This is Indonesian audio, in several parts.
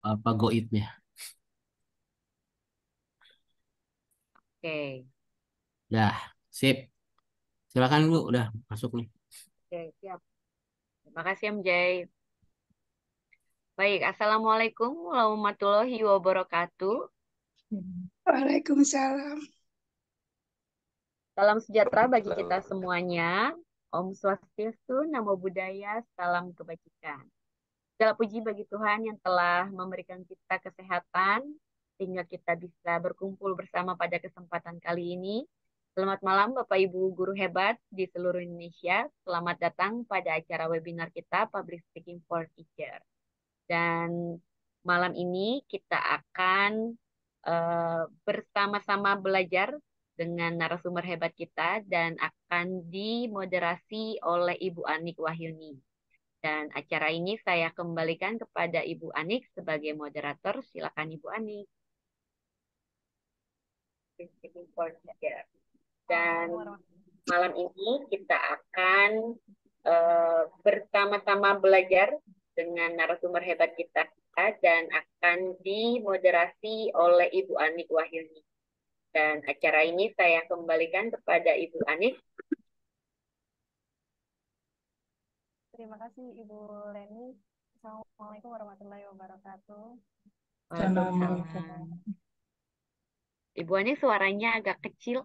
apa goibnya. Oke, Dah, sip. Silakan Bu, udah masuk nih. oke, siap. Terima kasih, Om Jai. Baik, Assalamualaikum warahmatullahi wabarakatuh. Waalaikumsalam. Salam sejahtera bagi kita semuanya. Om Swastiastu, Namo Buddhaya, salam kebajikan. Segala puji bagi Tuhan yang telah memberikan kita kesehatan sehingga kita bisa berkumpul bersama pada kesempatan kali ini. Selamat malam Bapak Ibu guru hebat di seluruh Indonesia. Selamat datang pada acara webinar kita Public Speaking for Teacher. Dan malam ini kita akan bersama-sama belajar dengan narasumber hebat kita dan akan dimoderasi oleh Ibu Anik Wahyuni. Dan acara ini saya kembalikan kepada Ibu Anik sebagai moderator. Silakan Ibu Anik. Dan malam ini kita akan bersama-sama belajar dengan narasumber hebat kita dan akan dimoderasi oleh Ibu Anik Wahyuni. Dan acara ini saya kembalikan kepada Ibu Anik. Terima kasih Ibu Leni. Assalamualaikum warahmatullahi wabarakatuh. Waalaikumsalam. Ibu Anik suaranya agak kecil.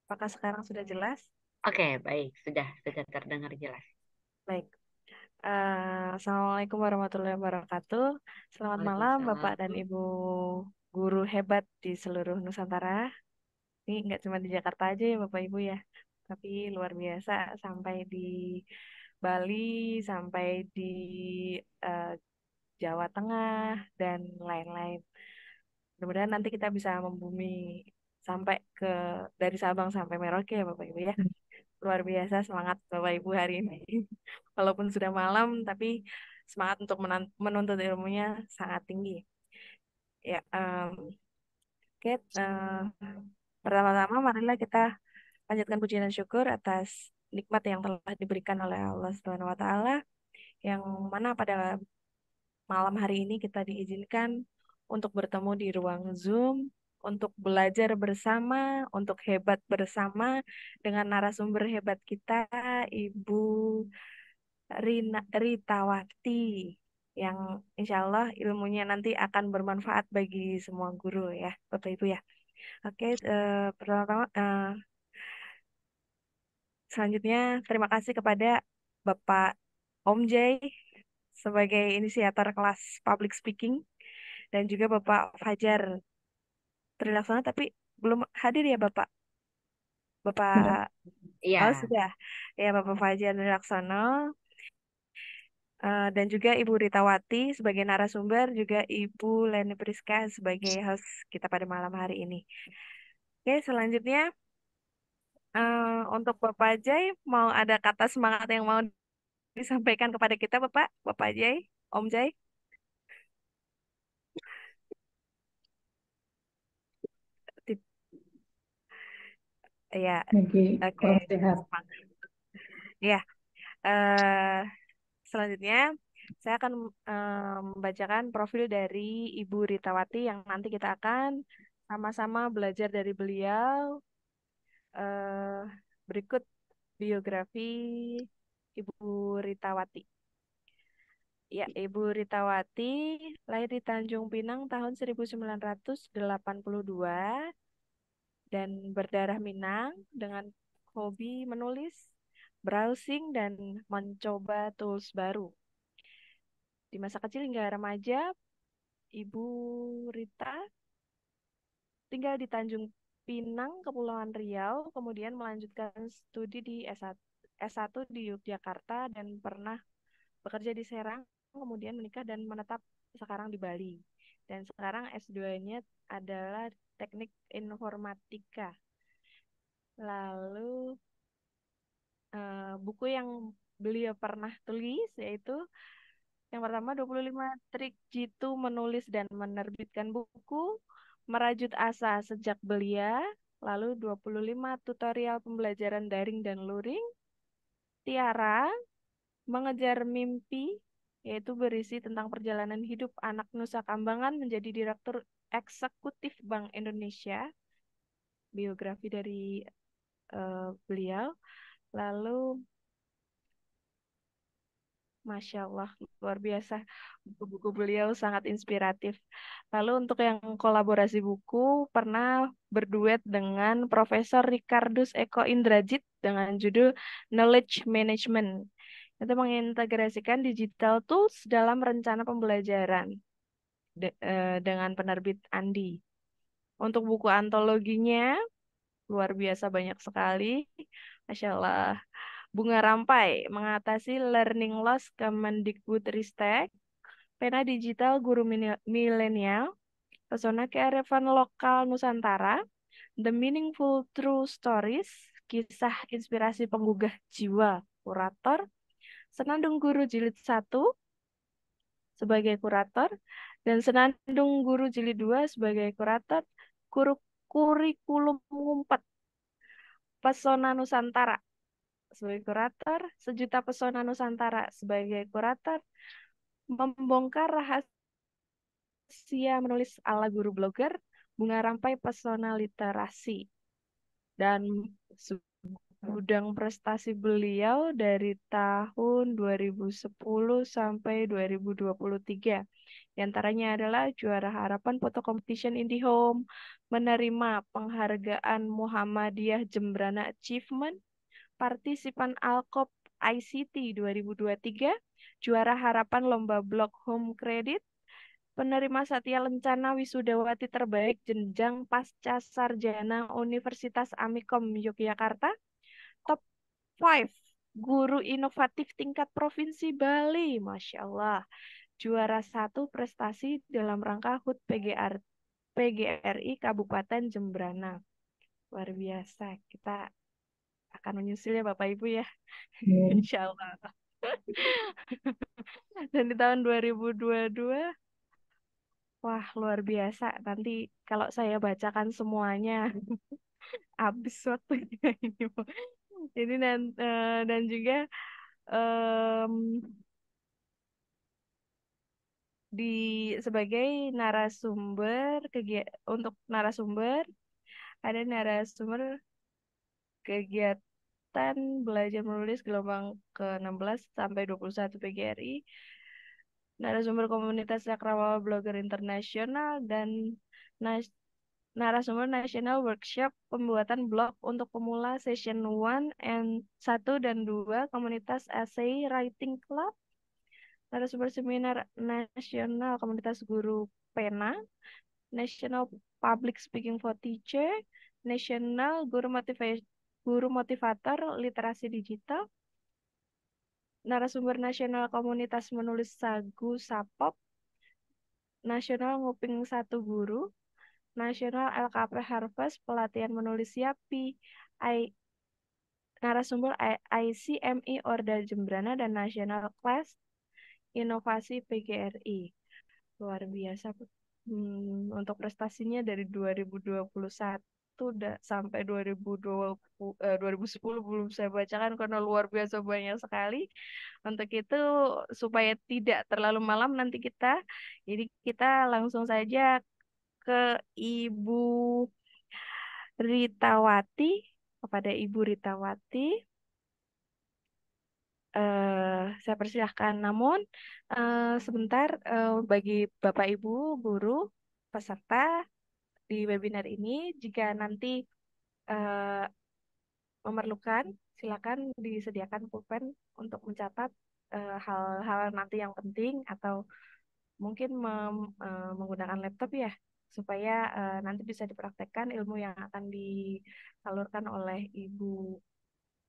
Apakah sekarang sudah jelas? Oke, baik. Sudah terdengar jelas. Baik. Assalamualaikum warahmatullahi wabarakatuh. Selamat malam Bapak dan Waalaikumsalam. Ibu guru hebat di seluruh Nusantara. Ini nggak cuma di Jakarta aja ya Bapak Ibu ya, tapi luar biasa sampai di Bali, sampai di eh, Jawa Tengah, dan lain-lain. Mudah-mudahan nanti kita bisa membumi sampai ke dari Sabang sampai Merauke ya Bapak Ibu ya. Luar biasa semangat Bapak Ibu hari ini. Walaupun sudah malam, tapi semangat untuk menuntut ilmunya sangat tinggi. Ya, oke. Pertama-tama marilah kita lanjutkan puji dan syukur atas nikmat yang telah diberikan oleh Allah Subhanahu wa taala, yang mana pada malam hari ini kita diizinkan untuk bertemu di ruang Zoom, untuk belajar bersama, untuk hebat bersama dengan narasumber hebat kita, Ibu Ritawati, yang insya Allah ilmunya nanti akan bermanfaat bagi semua guru ya, Bapak Ibu ya. Oke, pertama-tama selanjutnya terima kasih kepada Bapak Om Jai sebagai inisiator kelas public speaking, dan juga Bapak Fajar Trilaksana, tapi belum hadir ya Bapak. Bapak, oh Iya, sudah. Ya Bapak Fajar Trilaksana, dan juga Ibu Ritawati sebagai narasumber, juga Ibu Leni Priska sebagai host kita pada malam hari ini. Oke, selanjutnya untuk Bapak Jai, mau ada kata semangat yang mau disampaikan kepada kita Bapak Jai, Om Jai? Tip- Ya, Lagi oke. kurang sehat. Ya, eh, selanjutnya saya akan membacakan profil dari Ibu Ritawati yang nanti kita akan sama-sama belajar dari beliau. Eh, Berikut biografi Ibu Ritawati. Ya, Ibu Ritawati lahir di Tanjung Pinang tahun 1982 dan berdarah Minang dengan hobi menulis, browsing, dan mencoba tools baru. Di masa kecil hingga remaja, Ibu Rita tinggal di Tanjung Pinang, Kepulauan Riau, kemudian melanjutkan studi di S1 di Yogyakarta dan pernah bekerja di Serang, kemudian menikah dan menetap sekarang di Bali. Dan sekarang S2-nya adalah Teknik Informatika. Lalu buku yang beliau pernah tulis yaitu yang pertama 25 trik jitu menulis dan menerbitkan buku, Merajut Asa Sejak Belia, Lalu 25 tutorial pembelajaran daring dan luring. Tiara, mengejar mimpi, yaitu berisi tentang perjalanan hidup anak Nusa Kambangan menjadi Direktur Eksekutif Bank Indonesia, biografi dari beliau. Lalu, Masya Allah, luar biasa. Buku-buku beliau sangat inspiratif. Lalu untuk yang kolaborasi buku, pernah berduet dengan Profesor Ricardus Eko Indrajit dengan judul Knowledge Management. Itu mengintegrasikan digital tools dalam rencana pembelajaran dengan penerbit Andi. Untuk buku antologinya, luar biasa banyak sekali. Masya Allah. Bunga Rampai, mengatasi learning loss Kemendikbudristek, pena digital guru milenial, pesona kearifan lokal Nusantara, The Meaningful True Stories, kisah inspirasi penggugah jiwa, kurator, Senandung Guru Jilid 1 sebagai kurator, dan Senandung Guru Jilid 2 sebagai kurator, kurikulum ngumpet, Pesona Nusantara sebagai kurator, Sejuta Pesona Nusantara sebagai kurator, membongkar rahasia menulis ala guru blogger, Bunga Rampai Pesona Literasi. Dan gudang prestasi beliau dari tahun 2010 sampai 2023. Di antaranya adalah juara harapan foto competition IndiHome, menerima penghargaan Muhammadiyah Jembrana Achievement, partisipan Alkop ICT 2023, juara harapan lomba blog Home Credit, penerima Satya Lencana Wisudawati terbaik jenjang pasca sarjana Universitas Amikom Yogyakarta, top 5 guru inovatif tingkat provinsi Bali, Masya Allah, juara 1 prestasi dalam rangka HUT PGRI Kabupaten Jembrana. Luar biasa, kita akan menyusul ya Bapak Ibu ya. Insya Allah. Dan di tahun 2022, wah luar biasa. Nanti kalau saya bacakan semuanya, habis waktunya ini. Ini dan juga em, di sebagai narasumber untuk narasumber ada narasumber kegiatan belajar menulis gelombang ke-16 sampai 21 PGRI, narasumber komunitas Cakrawala Blogger Internasional, dan nas- narasumber National Workshop pembuatan blog untuk pemula Session 1 dan 2 komunitas Essay Writing Club, narasumber seminar nasional komunitas guru pena, National Public Speaking for Teacher, National Guru Motivator Literasi Digital, narasumber nasional komunitas menulis Sagu Sapop, Nasional Nguping Satu Guru, Nasional LKP Harvest pelatihan menulis Yapi, narasumber ICMI Orda Jembrana, dan Nasional Class Inovasi PGRI. Luar biasa. Untuk prestasinya dari 2021 sampai 2010 belum saya bacakan karena luar biasa banyak sekali. Untuk itu supaya tidak terlalu malam nanti jadi kita langsung saja ke Ibu Ritawati, kepada Ibu Ritawati. Saya persilahkan. Namun sebentar bagi Bapak Ibu guru peserta di webinar ini, jika nanti eh, memerlukan, silakan disediakan pulpen untuk mencatat hal-hal nanti yang penting, atau mungkin menggunakan laptop ya, supaya nanti bisa dipraktekkan ilmu yang akan disalurkan oleh Ibu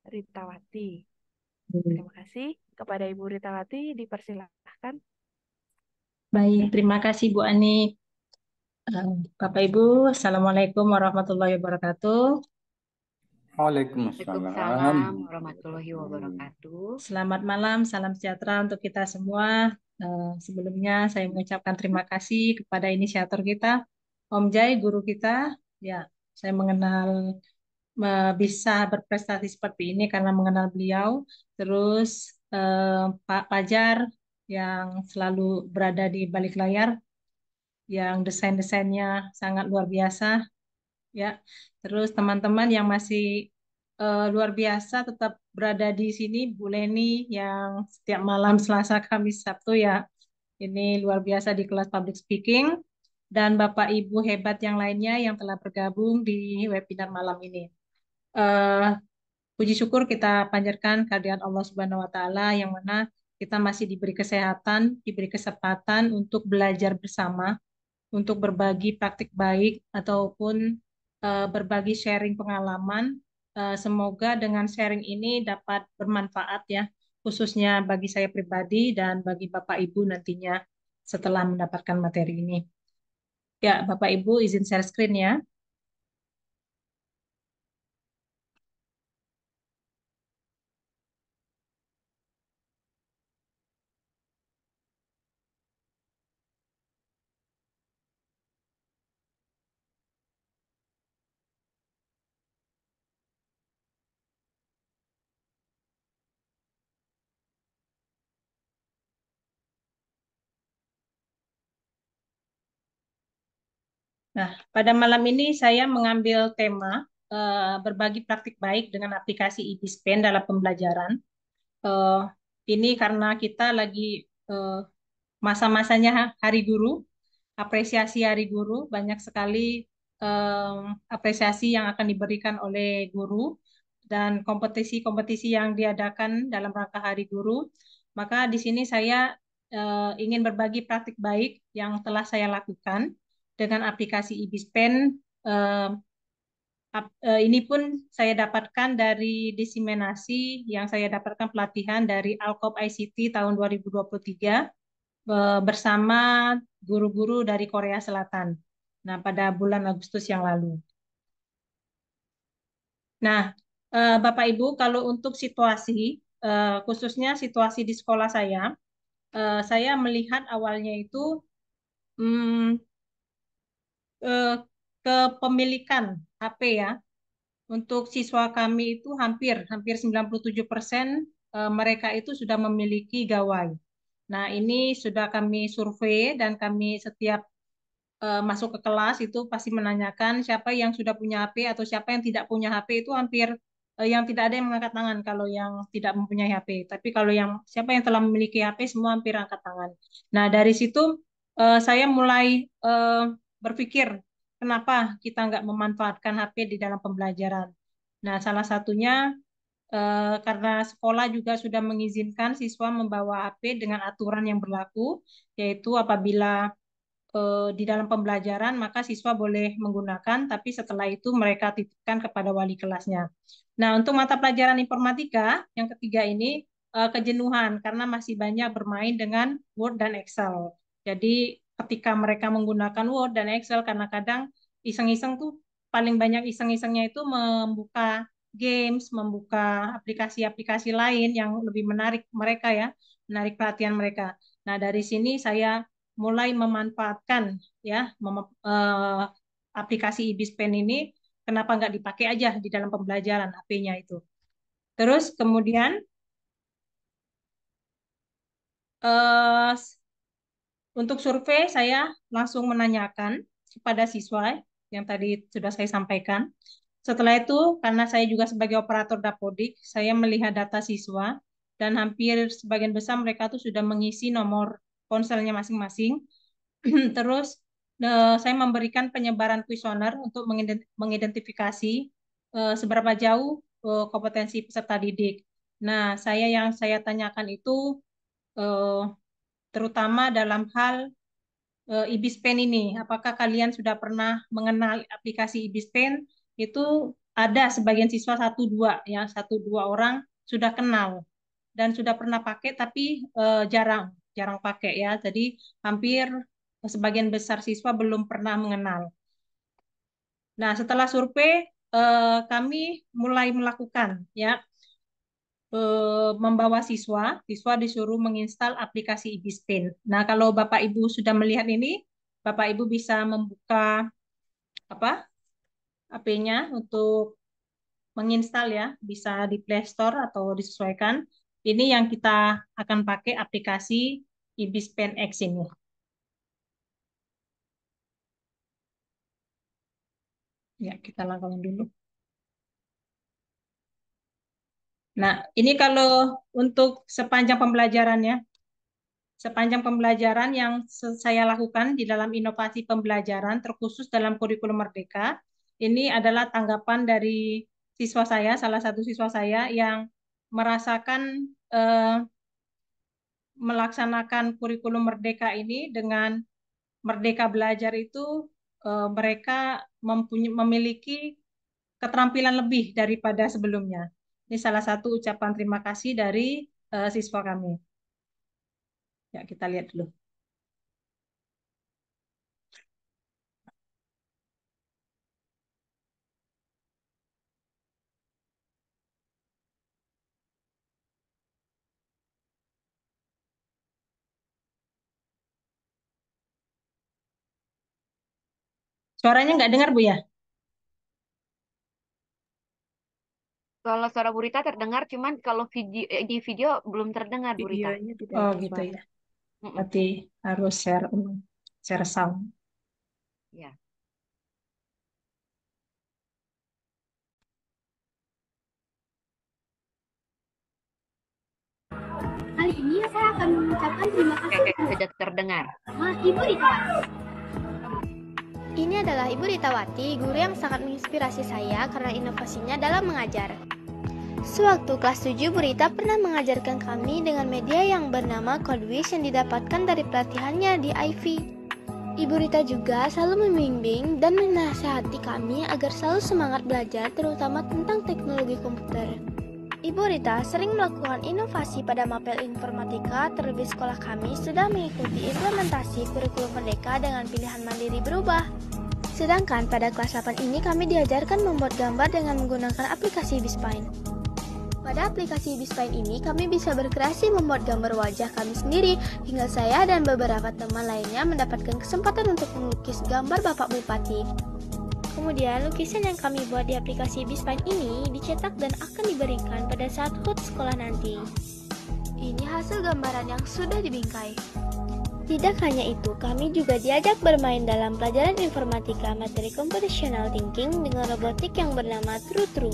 Ritawati. Terima kasih. Kepada Ibu Ritawati, dipersilahkan. Baik, terima kasih Bu Ani. Bapak Ibu, Assalamualaikum warahmatullahi wabarakatuh. Waalaikumsalam Waalaikumsalam. warahmatullahi wabarakatuh. Selamat malam, salam sejahtera untuk kita semua. Sebelumnya saya mengucapkan terima kasih kepada inisiator kita, Om Jai, guru kita. Ya, Saya mengenal bisa berprestasi seperti ini karena mengenal beliau. Terus Pak Fajar yang selalu berada di balik layar, yang desain-desainnya sangat luar biasa, ya. Terus teman-teman yang masih luar biasa tetap berada di sini, Bu Leni yang setiap malam Selasa, Kamis, Sabtu ya, ini luar biasa di kelas public speaking, dan Bapak Ibu hebat yang lainnya yang telah bergabung di webinar malam ini. Eh, Puji syukur kita panjatkan kehadirat Allah Subhanahu wa taala yang mana kita masih diberi kesehatan, diberi kesempatan untuk belajar bersama, untuk berbagi praktik baik ataupun berbagi sharing pengalaman. Semoga dengan sharing ini dapat bermanfaat ya, khususnya bagi saya pribadi dan bagi Bapak Ibu nantinya setelah mendapatkan materi ini. Ya, Bapak Ibu izin share screen ya. Nah, pada malam ini saya mengambil tema berbagi praktik baik dengan aplikasi IBSPEN dalam pembelajaran. Eh, ini karena kita lagi eh, masa-masanya Hari Guru, apresiasi Hari Guru, banyak sekali em, apresiasi yang akan diberikan oleh guru dan kompetisi-kompetisi yang diadakan dalam rangka Hari Guru. Maka di sini saya ingin berbagi praktik baik yang telah saya lakukan dengan aplikasi IBSPEN. Em, ini pun saya dapatkan dari diseminasi yang saya dapatkan pelatihan dari Alkop ICT tahun 2023 bersama guru-guru dari Korea Selatan. Nah, pada bulan Agustus yang lalu. Nah, Bapak Ibu, kalau untuk situasi, khususnya situasi di sekolah saya melihat awalnya itu hmm, eh, kepemilikan HP ya. Untuk siswa kami itu hampir hampir 97% mereka itu sudah memiliki gawai. Nah, ini sudah kami survei dan kami setiap masuk ke kelas itu pasti menanyakan siapa yang sudah punya HP atau siapa yang tidak punya HP, itu hampir yang tidak ada yang mengangkat tangan kalau yang tidak mempunyai HP. Tapi kalau yang siapa yang telah memiliki HP semua hampir angkat tangan. Nah, dari situ saya mulai berpikir kenapa kita nggak memanfaatkan HP di dalam pembelajaran. Nah, salah satunya karena sekolah juga sudah mengizinkan siswa membawa HP dengan aturan yang berlaku, yaitu apabila di dalam pembelajaran, maka siswa boleh menggunakan, tapi setelah itu mereka titipkan kepada wali kelasnya. Nah, untuk mata pelajaran informatika, yang ketiga ini kejenuhan karena masih banyak bermain dengan Word dan Excel. Jadi ketika mereka menggunakan Word dan Excel, karena kadang iseng-iseng tuh paling banyak iseng-isengnya itu membuka games, membuka aplikasi-aplikasi lain yang lebih menarik mereka ya, menarik perhatian mereka. Nah, dari sini saya mulai memanfaatkan ya aplikasi IBSPEN ini, kenapa nggak dipakai aja di dalam pembelajaran HP-nya itu. Terus kemudian eh, untuk survei saya langsung menanyakan kepada siswa yang tadi sudah saya sampaikan. Setelah itu, karena saya juga sebagai operator Dapodik, saya melihat data siswa dan hampir sebagian besar mereka tuh sudah mengisi nomor ponselnya masing-masing. Terus saya memberikan penyebaran kuesioner untuk mengidentifikasi seberapa jauh kompetensi peserta didik. Nah, yang saya tanyakan itu eh, terutama dalam hal IBSPEN ini. Apakah kalian sudah pernah mengenal aplikasi IBSPEN? Itu ada sebagian siswa satu dua ya, satu dua orang sudah kenal dan sudah pernah pakai, tapi jarang jarang pakai ya. Jadi hampir sebagian besar siswa belum pernah mengenal. Nah, setelah survei kami mulai melakukan ya membawa siswa disuruh menginstal aplikasi IBSPEN. Nah, kalau Bapak Ibu sudah melihat ini, Bapak Ibu bisa membuka apa? HP-nya untuk menginstal ya, bisa di Play Store atau disesuaikan. Ini yang kita akan pakai aplikasi IBISPEN X ini. Ya, kita lakukan dulu. Nah, ini kalau untuk sepanjang pembelajaran yang saya lakukan di dalam inovasi pembelajaran terkhusus dalam kurikulum Merdeka, ini adalah tanggapan dari siswa saya, salah satu siswa saya yang merasakan melaksanakan kurikulum Merdeka ini dengan Merdeka Belajar itu mereka memiliki keterampilan lebih daripada sebelumnya. Ini salah satu ucapan terima kasih dari siswa kami. Ya, kita lihat dulu. Suaranya nggak dengar, Bu ya? Kalau suara Burita terdengar, cuman kalau di video belum terdengar Burita. Videonya tidak Oh, ada gitu suara. ya. Mm-mm. Berarti harus share sound. Ya. Kali ini saya akan mengucapkan terima kasih Oke, sudah terdengar. sama Ibu Ritawati. Ini adalah Ibu Ritawati, guru yang sangat menginspirasi saya karena inovasinya dalam mengajar. Sewaktu kelas 7, Bu Rita pernah mengajarkan kami dengan media yang bernama CodeWiz yang didapatkan dari pelatihannya di Ivy. Ibu Rita juga selalu membimbing dan menasihati kami agar selalu semangat belajar, terutama tentang teknologi komputer. Ibu Rita sering melakukan inovasi pada mapel informatika, terlebih sekolah kami sudah mengikuti implementasi kurikulum Merdeka dengan pilihan mandiri berubah. Sedangkan pada kelas 8 ini kami diajarkan membuat gambar dengan menggunakan aplikasi IBISPINE. Pada aplikasi IBISPINE ini kami bisa berkreasi membuat gambar wajah kami sendiri, hingga saya dan beberapa teman lainnya mendapatkan kesempatan untuk melukis gambar Bapak Bupati. Kemudian lukisan yang kami buat di aplikasi IBISPINE ini dicetak dan akan diberikan pada saat HUT sekolah nanti. Ini hasil gambaran yang sudah dibingkai. Tidak hanya itu, kami juga diajak bermain dalam pelajaran informatika materi computational thinking dengan robotik yang bernama TrueTrue.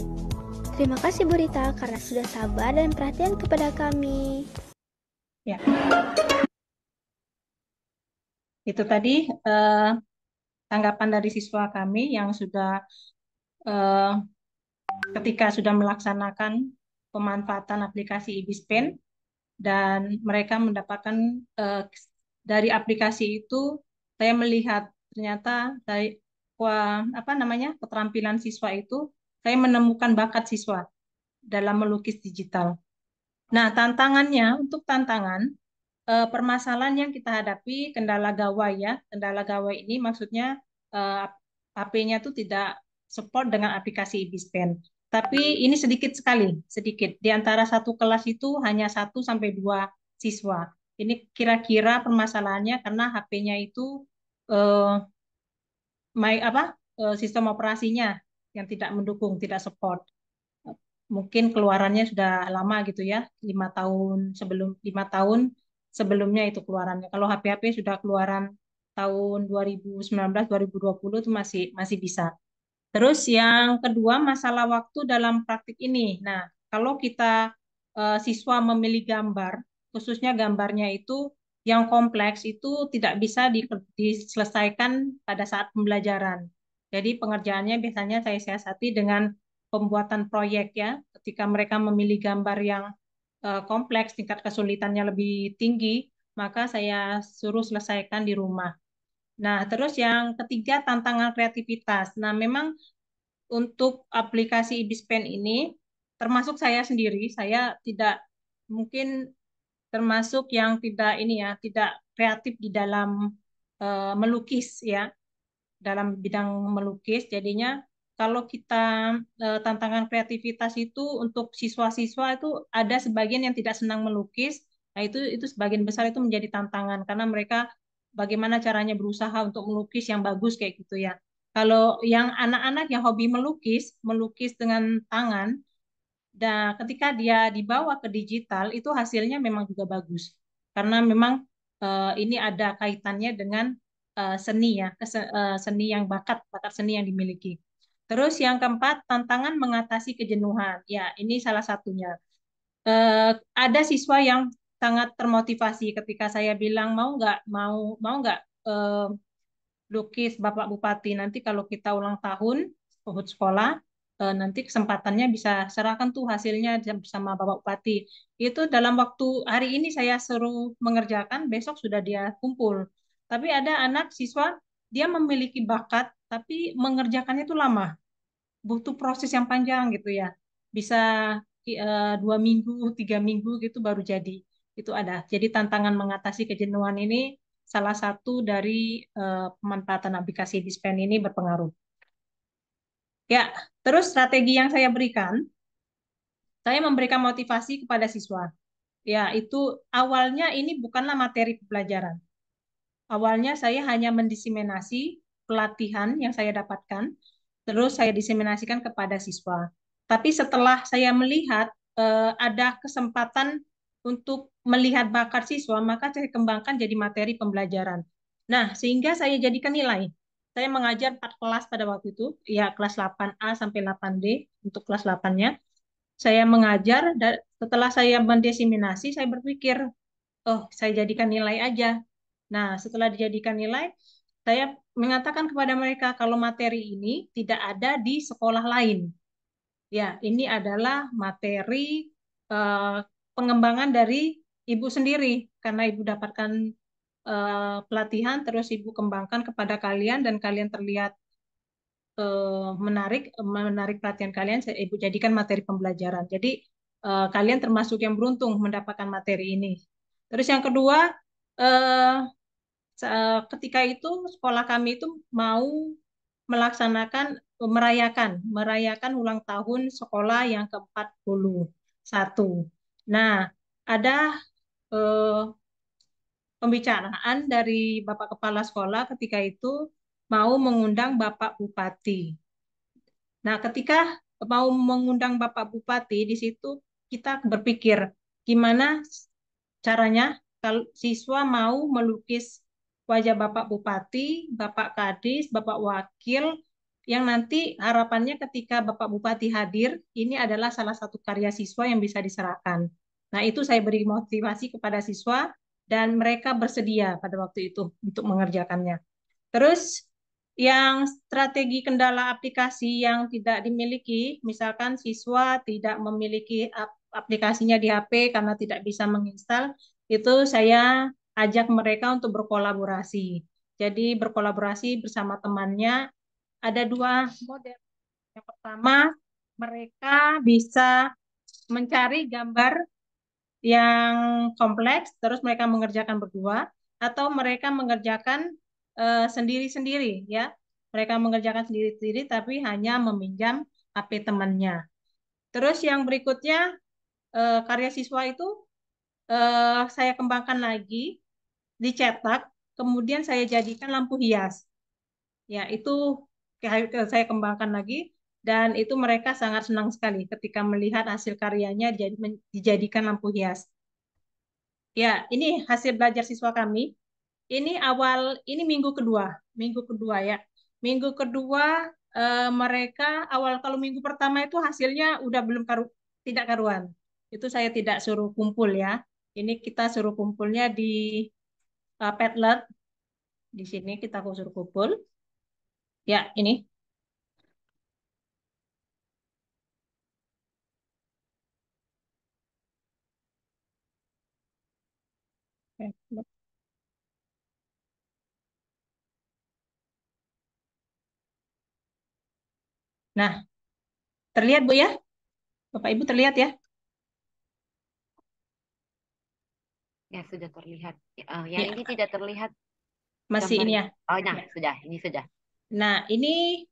Terima kasih Bu Rita karena sudah sabar dan perhatian kepada kami. Ya. Itu tadi tanggapan dari siswa kami yang sudah ketika sudah melaksanakan pemanfaatan aplikasi IBISPEN dan mereka mendapatkan dari aplikasi itu saya melihat ternyata dari keterampilan siswa itu saya menemukan bakat siswa dalam melukis digital. Nah, untuk tantangan permasalahan yang kita hadapi kendala gawai ya. Kendala gawai ini maksudnya HP-nya itu tidak support dengan aplikasi IBISPEN. Tapi ini sedikit sekali, sedikit. Di antara satu kelas itu hanya 1 sampai 2 siswa. Ini kira-kira permasalahannya karena HP-nya itu sistem operasinya yang tidak mendukung, tidak support. Mungkin keluarannya sudah lama gitu ya, 5 tahun sebelumnya itu keluarannya. Kalau HP-HP sudah keluaran tahun 2019, 2020 itu masih bisa. Terus yang kedua masalah waktu dalam praktik ini. Nah, kalau kita siswa memilih gambar, khususnya gambarnya itu yang kompleks itu tidak bisa diselesaikan pada saat pembelajaran. Jadi pengerjaannya biasanya saya siasati dengan pembuatan proyek ya. Ketika mereka memilih gambar yang kompleks, tingkat kesulitannya lebih tinggi, maka saya suruh selesaikan di rumah. Nah, terus yang ketiga tantangan kreativitas. Nah, memang untuk aplikasi IBISPEN ini, termasuk saya sendiri, saya tidak mungkin termasuk yang tidak kreatif di dalam melukis ya, dalam bidang melukis. Jadinya kalau kita tantangan kreativitas itu untuk siswa-siswa itu ada sebagian yang tidak senang melukis. Nah, itu sebagian besar itu menjadi tantangan karena mereka bagaimana caranya berusaha untuk melukis yang bagus kayak gitu ya. Kalau yang anak-anak yang hobi melukis, melukis dengan tangan, dan ketika dia dibawa ke digital, itu hasilnya memang juga bagus. Karena memang ini ada kaitannya dengan seni ya, seni yang bakat seni yang dimiliki. Terus yang keempat, tantangan mengatasi kejenuhan. Ya, ini salah satunya. Ada siswa yang sangat termotivasi ketika saya bilang mau nggak eh, lukis Bapak Bupati, nanti kalau kita ulang tahun PUT sekolah, nanti kesempatannya bisa serahkan tuh hasilnya bersama Bapak Bupati. Itu dalam waktu hari ini saya suruh mengerjakan, besok sudah dia kumpul. Tapi ada anak siswa, dia memiliki bakat, tapi mengerjakannya itu lama, butuh proses yang panjang gitu ya. Bisa 2 minggu, 3 minggu gitu baru jadi. Itu ada. Jadi tantangan mengatasi kejenuhan ini salah satu dari pemanfaatan aplikasi Dispen ini berpengaruh. Ya, terus strategi yang saya berikan, saya memberikan motivasi kepada siswa. Ya, itu awalnya ini bukanlah materi pelajaran. Awalnya saya hanya mendiseminasi pelatihan yang saya dapatkan, terus saya diseminasikan kepada siswa. Tapi setelah saya melihat ada kesempatan untuk melihat bakat siswa, maka saya kembangkan jadi materi pembelajaran. Nah, sehingga saya jadikan nilai. Saya mengajar 4 kelas pada waktu itu, ya kelas 8A sampai 8D untuk kelas 8-nya. Saya mengajar, dan setelah saya mendiseminasi, saya berpikir, oh, saya jadikan nilai aja. Nah, setelah dijadikan nilai, saya mengatakan kepada mereka kalau materi ini tidak ada di sekolah lain. Ya, ini adalah materi eh, pengembangan dari ibu sendiri karena ibu dapatkan pelatihan terus ibu kembangkan kepada kalian dan kalian terlihat menarik pelatihan kalian, saya ibu jadikan materi pembelajaran. Jadi kalian termasuk yang beruntung mendapatkan materi ini. Terus yang kedua, eh, ketika itu sekolah kami itu mau melaksanakan merayakan ulang tahun sekolah yang ke-41. Nah, ada eh, pembicaraan dari Bapak Kepala Sekolah ketika itu mau mengundang Bapak Bupati. Nah, ketika mau mengundang Bapak Bupati, di situ kita berpikir gimana caranya kalau siswa mau melukis wajah Bapak Bupati, Bapak Kadis, Bapak Wakil, yang nanti harapannya ketika Bapak Bupati hadir, ini adalah salah satu karya siswa yang bisa diserahkan. Nah, itu saya beri motivasi kepada siswa dan mereka bersedia pada waktu itu untuk mengerjakannya. Terus yang strategi kendala aplikasi yang tidak dimiliki, misalkan siswa tidak memiliki aplikasinya di HP karena tidak bisa menginstal, itu saya ajak mereka untuk berkolaborasi. Jadi berkolaborasi bersama temannya ada 2 model. Yang pertama, mereka bisa mencari gambar yang kompleks, terus mereka mengerjakan berdua, atau mereka mengerjakan sendiri-sendiri, ya. Mereka mengerjakan sendiri-sendiri, tapi hanya meminjam HP temannya. Terus yang berikutnya, karya siswa itu saya kembangkan lagi, dicetak, kemudian saya jadikan lampu hias. Ya, itu saya kembangkan lagi, dan itu mereka sangat senang sekali ketika melihat hasil karyanya dijadikan lampu hias. Ya, ini hasil belajar siswa kami. Ini minggu kedua ya. Minggu kedua mereka kalau minggu pertama itu hasilnya udah belum tidak karuan. Itu saya tidak suruh kumpul ya. Ini kita suruh kumpulnya di Padlet. Di sini kita suruh kumpul. Ya, ini. Nah, terlihat Bu ya? Bapak Ibu terlihat ya? Ya, sudah terlihat. Yang Ya. ini tidak terlihat Masih ini gambarnya. ya? Oh, nah, Ya. ini sudah. Nah, ini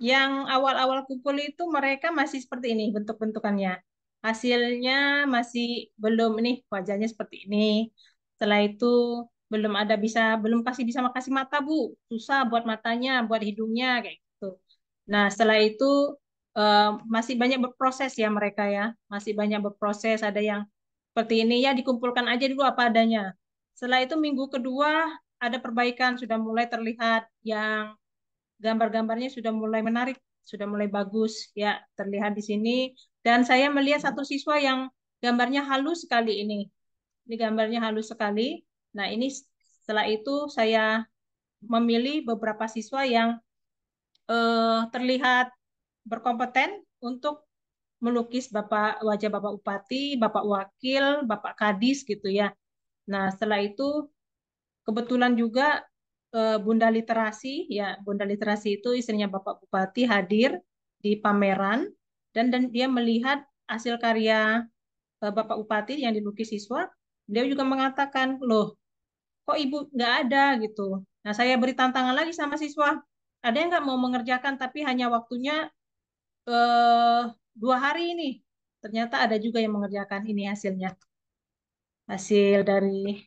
yang awal-awal kumpul itu mereka masih seperti ini bentuk-bentukannya. Hasilnya masih belum ini wajahnya seperti ini. Setelah itu belum bisa kasih mata Bu. Susah buat matanya, buat hidungnya kayak Nah, setelah itu masih banyak berproses ya mereka ya, masih banyak berproses. Ada yang seperti ini ya dikumpulkan aja dulu apa adanya. Setelah itu minggu kedua ada perbaikan, sudah mulai terlihat yang gambar-gambarnya sudah mulai menarik, sudah mulai bagus ya terlihat di sini. Dan saya melihat satu siswa yang gambarnya halus sekali ini. Ini gambarnya halus sekali. Nah, ini setelah itu saya memilih beberapa siswa yang terlihat berkompeten untuk melukis wajah Bapak Bupati, Bapak Wakil, Bapak Kadis gitu ya. Nah, setelah itu kebetulan juga Bunda Literasi ya, Bunda Literasi itu istrinya Bapak Bupati hadir di pameran dan dia melihat hasil karya Bapak Bupati yang dilukis siswa. Dia juga mengatakan, "Loh, kok Ibu nggak ada gitu." Nah, saya beri tantangan lagi sama siswa. Ada yang nggak mau mengerjakan tapi hanya waktunya eh, 2 hari ini. Ternyata ada juga yang mengerjakan ini hasilnya. Hasil dari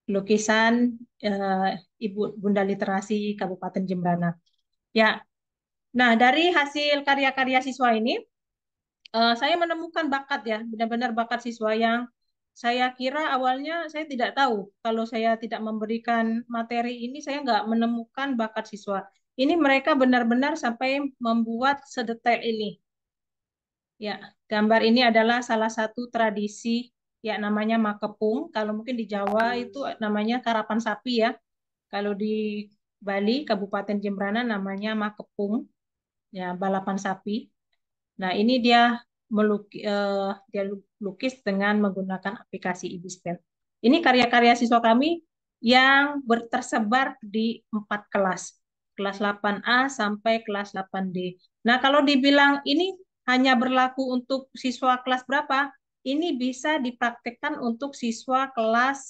lukisan eh, Ibu Bunda Literasi Kabupaten Jembrana. Ya, nah dari hasil karya-karya siswa ini, saya menemukan bakat ya, benar-benar bakat siswa yang saya kira awalnya saya tidak tahu. Kalau saya tidak memberikan materi ini, saya nggak menemukan bakat siswa. Ini mereka benar-benar sampai membuat sedetail ini. Ya, gambar ini adalah salah satu tradisi ya namanya makepung. Kalau mungkin di Jawa itu namanya karapan sapi ya. Kalau di Bali, Kabupaten Jembrana namanya makepung, ya balapan sapi. Nah, ini dia lukis dengan menggunakan aplikasi Ibispen. Ini karya-karya siswa kami yang tersebar di 4 kelas. Kelas 8A sampai kelas 8D. Nah, kalau dibilang ini hanya berlaku untuk siswa kelas berapa? Ini bisa dipraktekkan untuk siswa kelas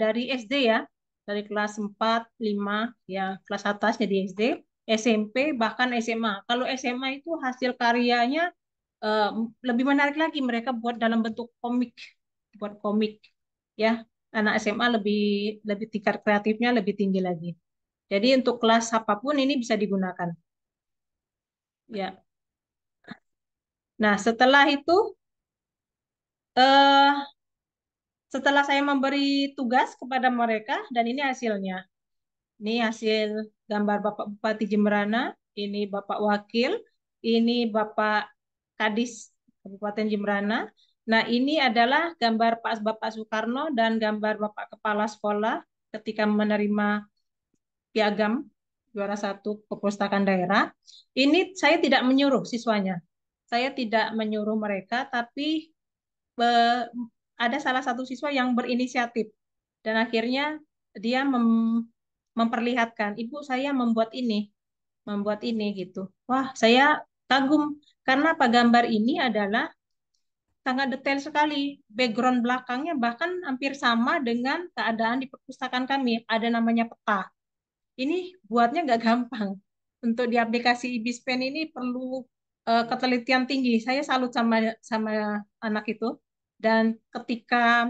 dari SD ya. Dari kelas 4, 5, ya kelas atasnya di SD. SMP bahkan SMA. Kalau SMA itu hasil karyanya eh, lebih menarik lagi mereka buat dalam bentuk komik, buat komik ya. Anak SMA lebih lebih tingkat kreatifnya lebih tinggi lagi. Jadi untuk kelas apapun ini bisa digunakan. Ya. Nah, setelah itu eh setelah saya memberi tugas kepada mereka dan ini hasilnya. Ini hasil gambar Bapak Bupati Jemberana, ini Bapak Wakil, ini Bapak Kadis Kabupaten Jemberana. Nah, ini adalah gambar Bapak Soekarno dan gambar Bapak Kepala Sekolah ketika menerima piagam juara 1 perpustakaan daerah. Ini saya tidak menyuruh siswanya. Saya tidak menyuruh mereka, tapi eh, ada salah satu siswa yang berinisiatif dan akhirnya dia memperlihatkan, "Ibu, saya membuat ini gitu." Wah, saya kagum karena apa gambar ini adalah sangat detail sekali. Background belakangnya bahkan hampir sama dengan keadaan di perpustakaan kami. Ada namanya peta. Ini buatnya nggak gampang. Untuk di aplikasi Ibispen ini perlu ketelitian tinggi. Saya salut sama sama anak itu. Dan ketika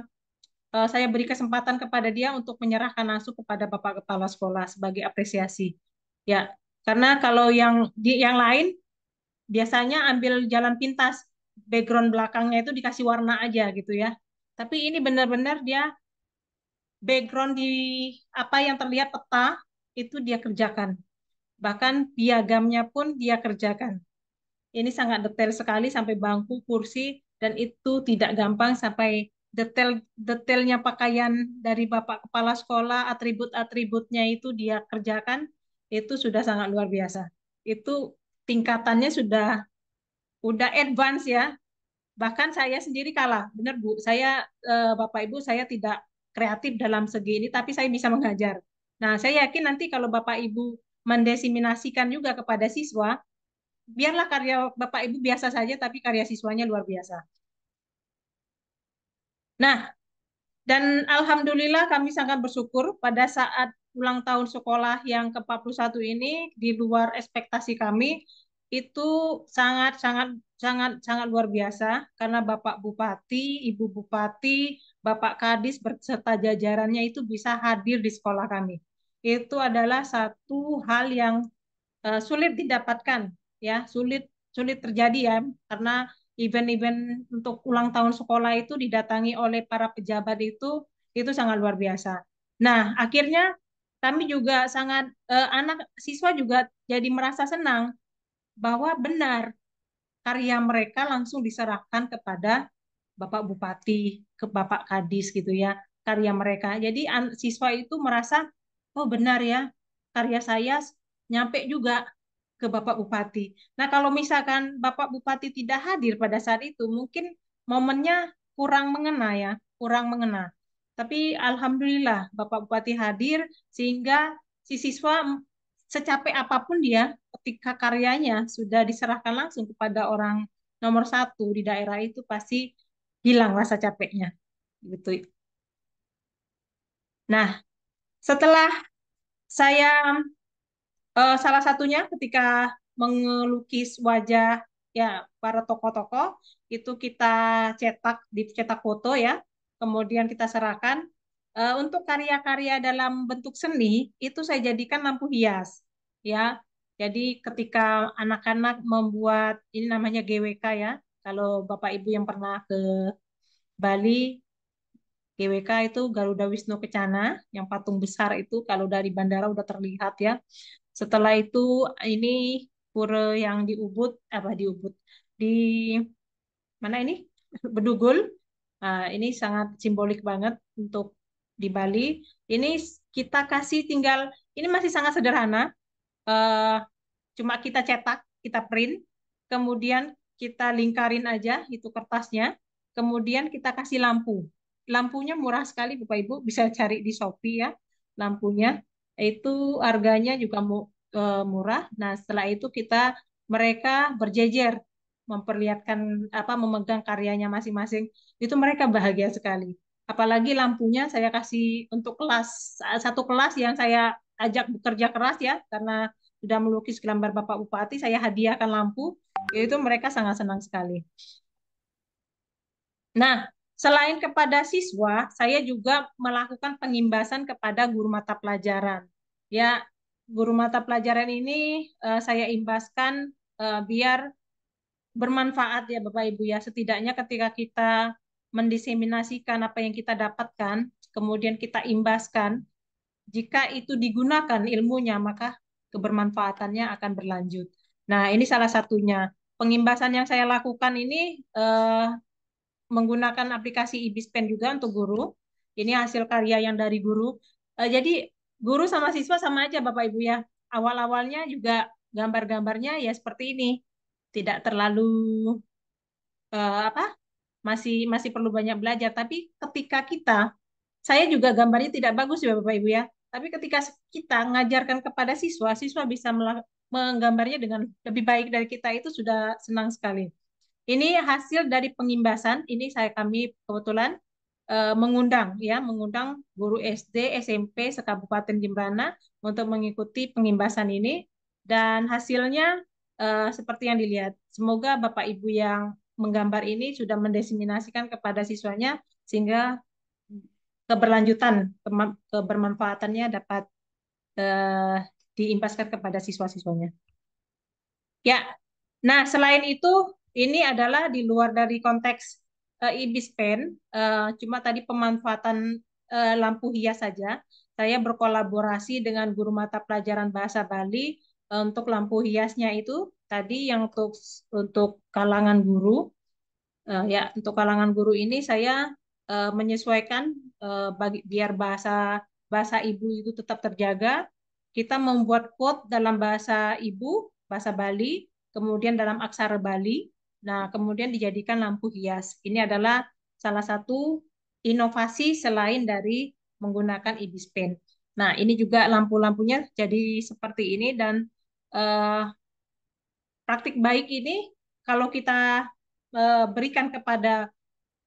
saya beri kesempatan kepada dia untuk menyerahkan langsung kepada Bapak Kepala Sekolah sebagai apresiasi. Ya, karena kalau yang lain biasanya ambil jalan pintas, background belakangnya itu dikasih warna aja gitu ya. Tapi ini benar-benar dia background di apa yang terlihat peta itu dia kerjakan. Bahkan piagamnya pun dia kerjakan. Ini sangat detail sekali sampai bangku, kursi, dan itu tidak gampang sampai detailnya pakaian dari Bapak Kepala Sekolah, atribut-atributnya itu dia kerjakan, itu sudah sangat luar biasa. Itu tingkatannya udah advance ya. Bahkan saya sendiri kalah, benar Bu. Bapak Ibu, saya tidak kreatif dalam segi ini, tapi saya bisa mengajar. Nah, saya yakin nanti kalau Bapak Ibu mendesiminasikan juga kepada siswa, biarlah karya Bapak Ibu biasa saja, tapi karya siswanya luar biasa. Nah, dan Alhamdulillah kami sangat bersyukur pada saat ulang tahun sekolah yang ke-41 ini, di luar ekspektasi kami, itu sangat, sangat, sangat, sangat luar biasa, karena Bapak Bupati, Ibu Bupati, Bapak Kadis, beserta jajarannya itu bisa hadir di sekolah kami. Itu adalah satu hal yang sulit didapatkan, ya, sulit sulit terjadi ya, karena event-event untuk ulang tahun sekolah itu didatangi oleh para pejabat itu sangat luar biasa. Nah, akhirnya kami juga sangat anak siswa juga jadi merasa senang bahwa benar karya mereka langsung diserahkan kepada Bapak Bupati, ke Bapak Kadis gitu ya, karya mereka. Jadi siswa itu merasa, oh benar ya, karya saya nyampe juga ke Bapak Bupati. Nah, kalau misalkan Bapak Bupati tidak hadir pada saat itu, mungkin momennya kurang mengena ya, kurang mengena. Tapi Alhamdulillah Bapak Bupati hadir sehingga si siswa secapek apapun dia ketika karyanya sudah diserahkan langsung kepada orang nomor satu di daerah itu pasti hilang rasa capeknya gitu. Nah, setelah saya salah satunya ketika mengelukis wajah ya para tokoh-tokoh itu kita dicetak foto ya, kemudian kita serahkan. Untuk karya-karya dalam bentuk seni itu saya jadikan lampu hias ya. Jadi ketika anak-anak membuat ini namanya GWK ya, kalau Bapak Ibu yang pernah ke Bali, GWK itu Garuda Wisnu Kencana, yang patung besar itu kalau dari bandara udah terlihat ya. Setelah itu ini pura yang di Ubud, apa di Ubud, di mana ini? Bedugul. Nah, ini sangat simbolik banget untuk di Bali. Ini kita kasih tinggal, ini masih sangat sederhana. Eh, Cuma kita cetak, kita print, kemudian kita lingkarin aja itu kertasnya, kemudian kita kasih lampu. Lampunya murah sekali, Bapak Ibu bisa cari di Shopee ya, lampunya itu harganya juga murah. Nah, setelah itu mereka berjejer memperlihatkan apa memegang karyanya masing-masing. Itu mereka bahagia sekali. Apalagi lampunya saya kasih untuk satu kelas yang saya ajak bekerja keras ya, karena sudah melukis gambar Bapak Bupati, saya hadiahkan lampu, itu mereka sangat senang sekali. Nah, selain kepada siswa, saya juga melakukan pengimbasan kepada guru mata pelajaran. Ya, guru mata pelajaran ini saya imbaskan biar bermanfaat ya Bapak Ibu ya. Setidaknya ketika kita mendiseminasikan apa yang kita dapatkan, kemudian kita imbaskan, jika itu digunakan ilmunya, maka kebermanfaatannya akan berlanjut. Nah, ini salah satunya. Pengimbasan yang saya lakukan ini menggunakan aplikasi Ibispen juga untuk guru. Ini hasil karya yang dari guru. Jadi guru sama siswa sama aja Bapak Ibu ya. Awal-awalnya juga gambar-gambarnya ya seperti ini. Tidak terlalu apa? Masih masih perlu banyak belajar. Tapi ketika saya juga gambarnya tidak bagus ya Bapak Ibu ya. Tapi ketika kita mengajarkan kepada siswa, siswa bisa menggambarnya dengan lebih baik dari kita itu sudah senang sekali. Ini hasil dari pengimbasan. Ini kami kebetulan mengundang guru SD, SMP sekabupaten Jembrana untuk mengikuti pengimbasan ini dan hasilnya seperti yang dilihat. Semoga Bapak Ibu yang menggambar ini sudah mendiseminasikan kepada siswanya sehingga keberlanjutan kebermanfaatannya dapat eh, diimbaskan kepada siswa-siswanya. Ya, nah selain itu ini adalah di luar dari konteks IBISPEN, cuma tadi pemanfaatan lampu hias saja. Saya berkolaborasi dengan guru mata pelajaran bahasa Bali untuk lampu hiasnya itu tadi yang untuk kalangan guru. Ya, untuk kalangan guru ini saya menyesuaikan biar bahasa bahasa ibu itu tetap terjaga. Kita membuat quote dalam bahasa ibu, bahasa Bali, kemudian dalam aksara Bali. Nah, kemudian dijadikan lampu hias. Ini adalah salah satu inovasi selain dari menggunakan Ibispen. Nah, ini juga lampu-lampunya jadi seperti ini dan eh, praktik baik ini kalau kita berikan kepada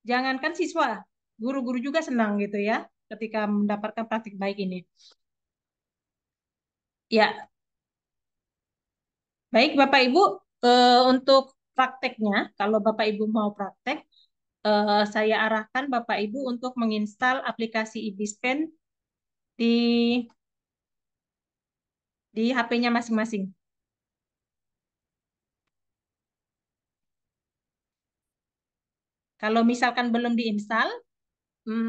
jangankan siswa, guru-guru juga senang gitu ya ketika mendapatkan praktik baik ini. Ya, baik Bapak Ibu, untuk prakteknya, kalau Bapak Ibu mau praktek, saya arahkan Bapak Ibu untuk menginstal aplikasi Ibispen di HP-nya masing-masing. Kalau misalkan belum diinstal,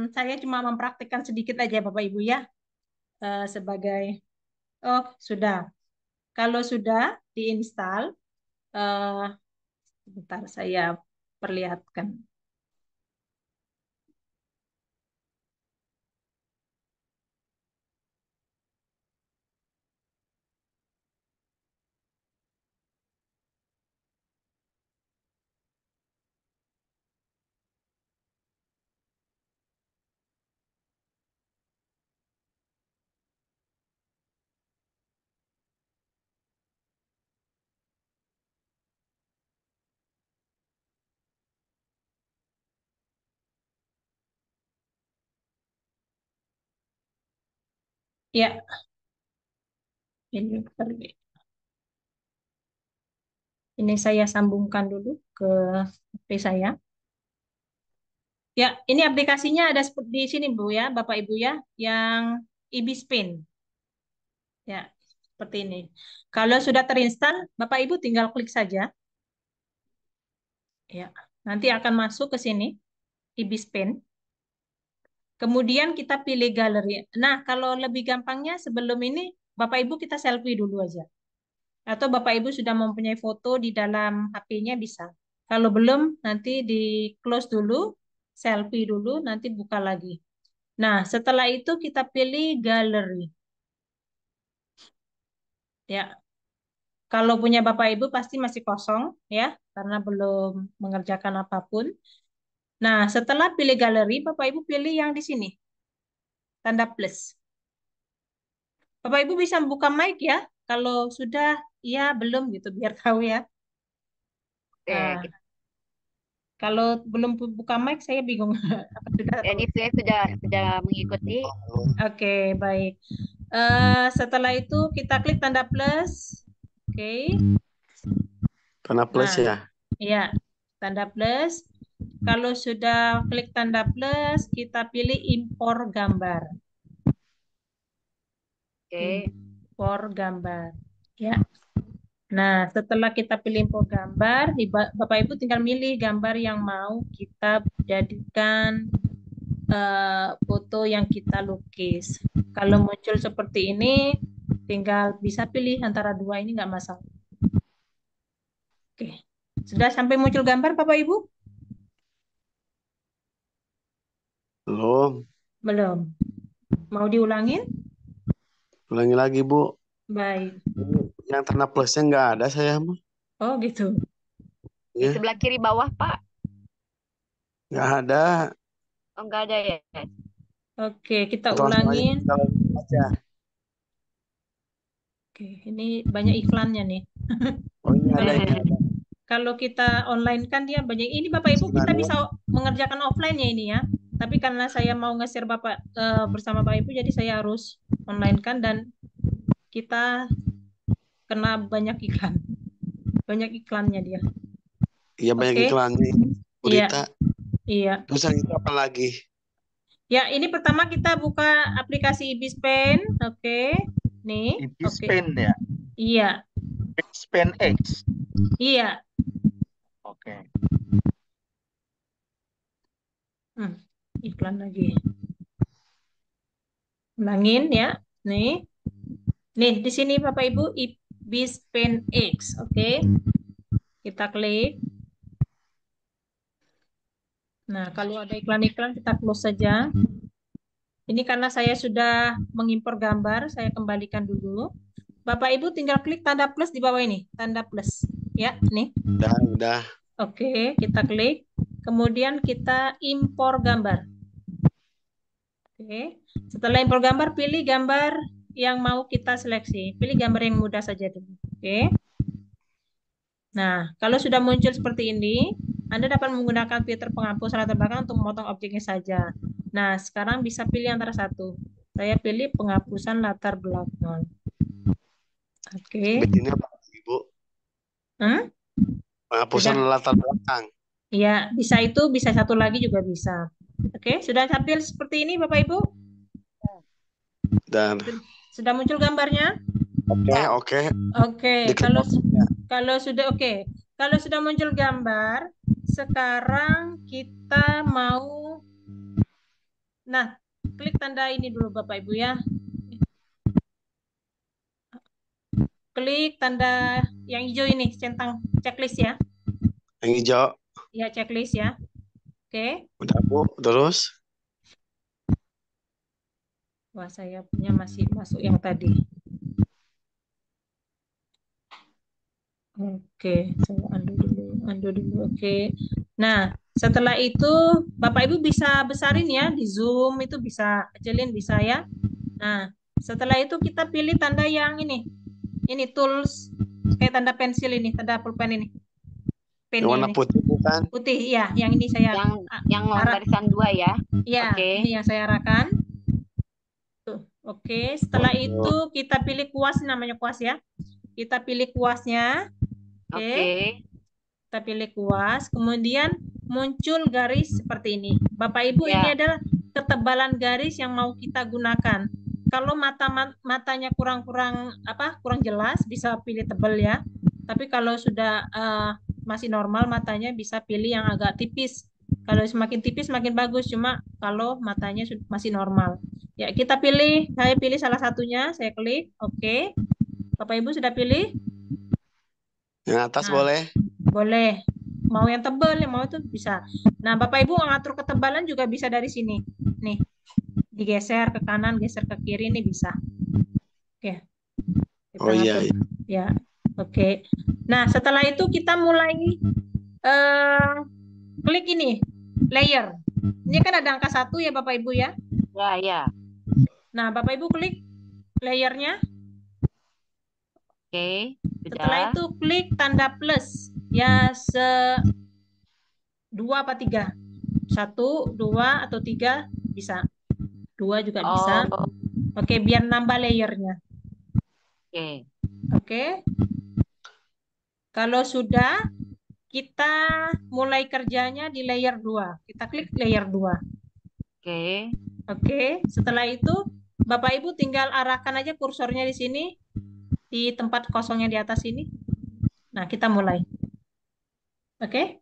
saya cuma mempraktikkan sedikit aja Bapak Ibu ya, sebagai, oh sudah. Kalau sudah diinstal, eh, sebentar saya perlihatkan. Ya, ini ini saya sambungkan dulu ke HP saya. Ya, ini aplikasinya ada di sini Bu ya, Bapak Ibu ya, yang Ibispen. Ya, seperti ini. Kalau sudah terinstall, Bapak Ibu tinggal klik saja. Ya, nanti akan masuk ke sini, Ibispen. Kemudian kita pilih galeri. Nah, kalau lebih gampangnya sebelum ini, Bapak Ibu kita selfie dulu aja. Atau Bapak Ibu sudah mempunyai foto di dalam HP-nya bisa. Kalau belum, nanti di close dulu, selfie dulu, nanti buka lagi. Nah, setelah itu kita pilih galeri. Ya, kalau punya Bapak Ibu pasti masih kosong ya, karena belum mengerjakan apapun. Nah, setelah pilih galeri, Bapak Ibu pilih yang di sini, tanda plus. Bapak Ibu bisa buka mic ya, kalau sudah ya belum gitu, biar tahu ya. Oke, Nah, kalau belum buka mic saya bingung. Apa sudah atau ini saya sudah mengikuti. Oke, baik. Setelah itu kita klik tanda plus. Oke. Tanda plus Nah, ya. iya, tanda plus. Kalau sudah klik tanda plus, kita pilih impor gambar. Oke. Impor gambar. Ya. Nah, setelah kita pilih impor gambar, Bapak Ibu tinggal milih gambar yang mau kita jadikan foto yang kita lukis. Kalau muncul seperti ini, tinggal bisa pilih antara dua ini nggak masalah. Oke, sudah sampai muncul gambar Bapak Ibu? Belum. Belum. Mau diulangin? Ulangi lagi, Bu. Baik. Yang tanda plusnya nggak ada saya mah. Oh gitu. Di Ya, sebelah kiri bawah, Pak. nggak ada. Oh, nggak ada ya? Oke, kita Atau langsung aja ulangin. kita lagi aja. Oke, ini banyak iklannya nih. Oh, ini ada ini. Kalau kita online kan dia banyak. Ini Bapak Ibu kita bisa mengerjakan offline ya ini ya. Tapi karena saya mau nge-share Bapak bersama Bapak Ibu, jadi saya harus online kan dan kita kena banyak iklan. Banyak iklannya dia. Iya, banyak Oke. iklannya. Berita. Iya. Terus yang itu apa lagi? Ya, ini pertama kita buka aplikasi Ibispen. Oke. Nih. Ibispen ya? Iya. Ibispen X. Iya. Oke. Iklan lagi. Ulangin ya. Nih. Nih, di sini Bapak Ibu Ibispen X. Oke. Kita klik. Nah, kalau ada iklan-iklan kita close saja. Ini karena saya sudah mengimpor gambar, saya kembalikan dulu. Bapak Ibu tinggal klik tanda plus di bawah ini, tanda plus. Ya, nih. Udah. Oke, kita klik. Kemudian kita impor gambar. Oke. Setelah impor gambar, pilih gambar yang mau kita seleksi. Pilih gambar yang mudah saja dulu. Oke. Nah, kalau sudah muncul seperti ini, Anda dapat menggunakan fitur penghapus latar belakang untuk memotong objeknya saja. Nah, sekarang bisa pilih antara satu. Saya pilih penghapusan latar belakang. Oke. Ini apa, Ibu? Penghapusan latar belakang. Iya, bisa itu, bisa satu lagi juga bisa. Oke, sudah tampil seperti ini Bapak Ibu? Dan sudah muncul gambarnya? Oke. Kalau sudah Kalau sudah muncul gambar, sekarang kita mau, nah, klik tanda ini dulu Bapak Ibu ya. Klik tanda yang hijau ini, centang checklist ya. Yang hijau. Ya, checklist ya. Oke. Udah Bu, terus? Wah, saya punya masih masuk yang tadi. Oke, saya undo dulu. Oke. Nah, setelah itu Bapak Ibu bisa besarin ya di Zoom, itu bisa kecilin bisa ya. Nah, setelah itu kita pilih tanda yang ini. Ini tools kayak tanda pensil ini, tanda pulpen ini. Yang warna Ini. putih bukan? Putih, iya. Yang ini saya Yang barisan 2 ya. Iya, Oke. ini yang saya arahkan. Tuh, oke. Setelah itu kita pilih kuas, namanya kuas ya. Kita pilih kuasnya. Oke. Kita pilih kuas, kemudian muncul garis seperti ini. Bapak Ibu, Ya. ini adalah ketebalan garis yang mau kita gunakan. Kalau matanya kurang jelas, bisa pilih tebal ya. Tapi kalau sudah masih normal matanya, bisa pilih yang agak tipis. Kalau semakin tipis makin bagus. Cuma kalau matanya masih normal, ya kita pilih. Saya pilih salah satunya. Saya klik. Oke. Bapak Ibu sudah pilih? Yang atas Nah, boleh? boleh. Mau yang tebal, yang mau itu bisa. Nah, Bapak Ibu ngatur ketebalan juga bisa dari sini. Nih, digeser ke kanan, geser ke kiri, ini bisa. Oke. Kita Oh iya. ngatur. Ya, oke. Nah, setelah itu kita mulai klik ini, layer. Ini kan ada angka 1 ya Bapak Ibu ya. Ya. Nah, Bapak Ibu klik layernya. Oke. Setelah itu klik tanda plus. Ya, 2 apa 3? 1, 2, atau 3 bisa. 2 juga bisa. Oke, biar nambah layernya. Oke. Kalau sudah, kita mulai kerjanya di layer 2. Kita klik layer 2. Oke. Setelah itu, Bapak Ibu tinggal arahkan aja kursornya di sini, di tempat kosongnya di atas ini. Nah, kita mulai. Oke.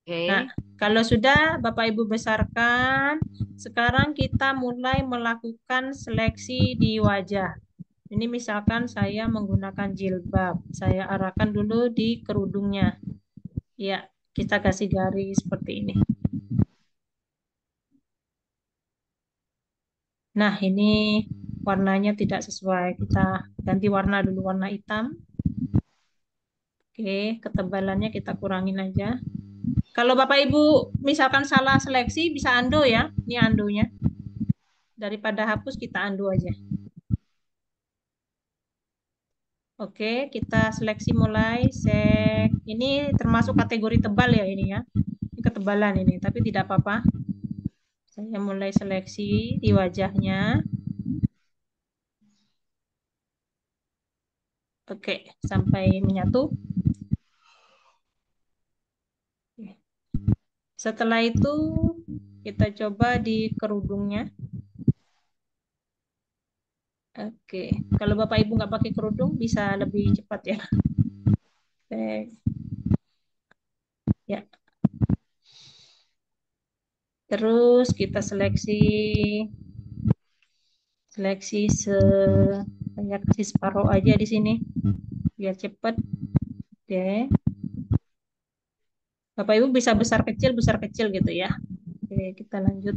Nah, kalau sudah Bapak Ibu besarkan, sekarang kita mulai melakukan seleksi di wajah. Ini misalkan saya menggunakan jilbab, saya arahkan dulu di kerudungnya. Ya, kita kasih garis seperti ini. Nah, ini warnanya tidak sesuai. Kita ganti warna dulu, warna hitam. Oke, ketebalannya kita kurangin aja. Kalau Bapak Ibu misalkan salah seleksi, bisa undo ya. Ini undonya. Daripada hapus, kita undo aja. Oke, kita seleksi mulai. Ini termasuk kategori tebal ya ini ya. Ini ketebalan ini, tapi tidak apa-apa. Saya mulai seleksi di wajahnya. Oke, sampai menyatu. Setelah itu kita coba di kerudungnya. Oke, kalau Bapak Ibu nggak pakai kerudung bisa lebih cepat ya. Oke. Ya. Terus kita seleksi saya kasih separuh aja di sini biar cepat. Oke. Bapak Ibu bisa besar kecil gitu ya. Oke, kita lanjut.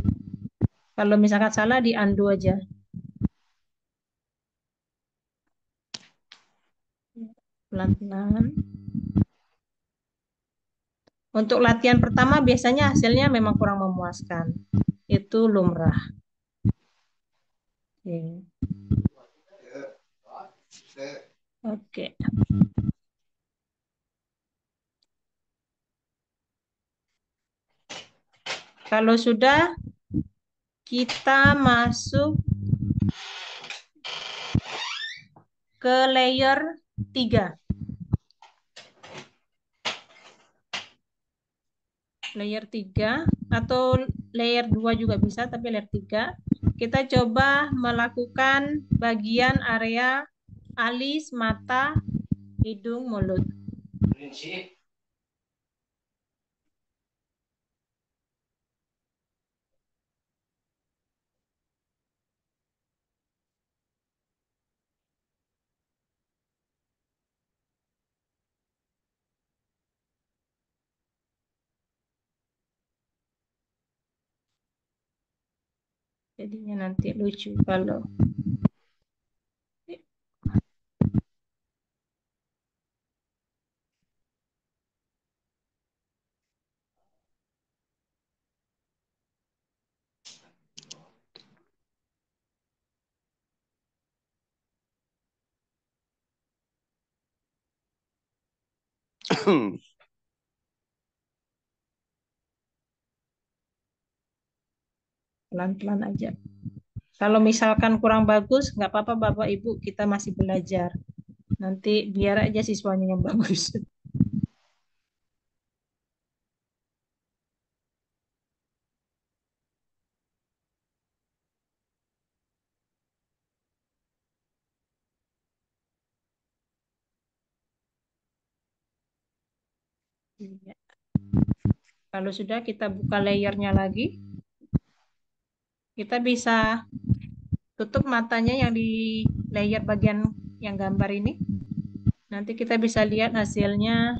Kalau misalkan salah di undo aja. Pelan-pelan. Untuk latihan pertama biasanya hasilnya memang kurang memuaskan. Itu lumrah. Oke. Kalau sudah, kita masuk ke layer 3. Layer 3 atau layer 2 juga bisa, tapi layer 3. Kita coba melakukan bagian area alis, mata, hidung, mulut. Jadinya nanti lucu kalau pelan-pelan aja. Kalau misalkan kurang bagus, nggak apa-apa Bapak Ibu, kita masih belajar. Nanti biar aja siswanya yang bagus. Iya. Kalau sudah kita buka layernya lagi, kita bisa tutup matanya yang di layer bagian yang gambar ini. Nanti kita bisa lihat hasilnya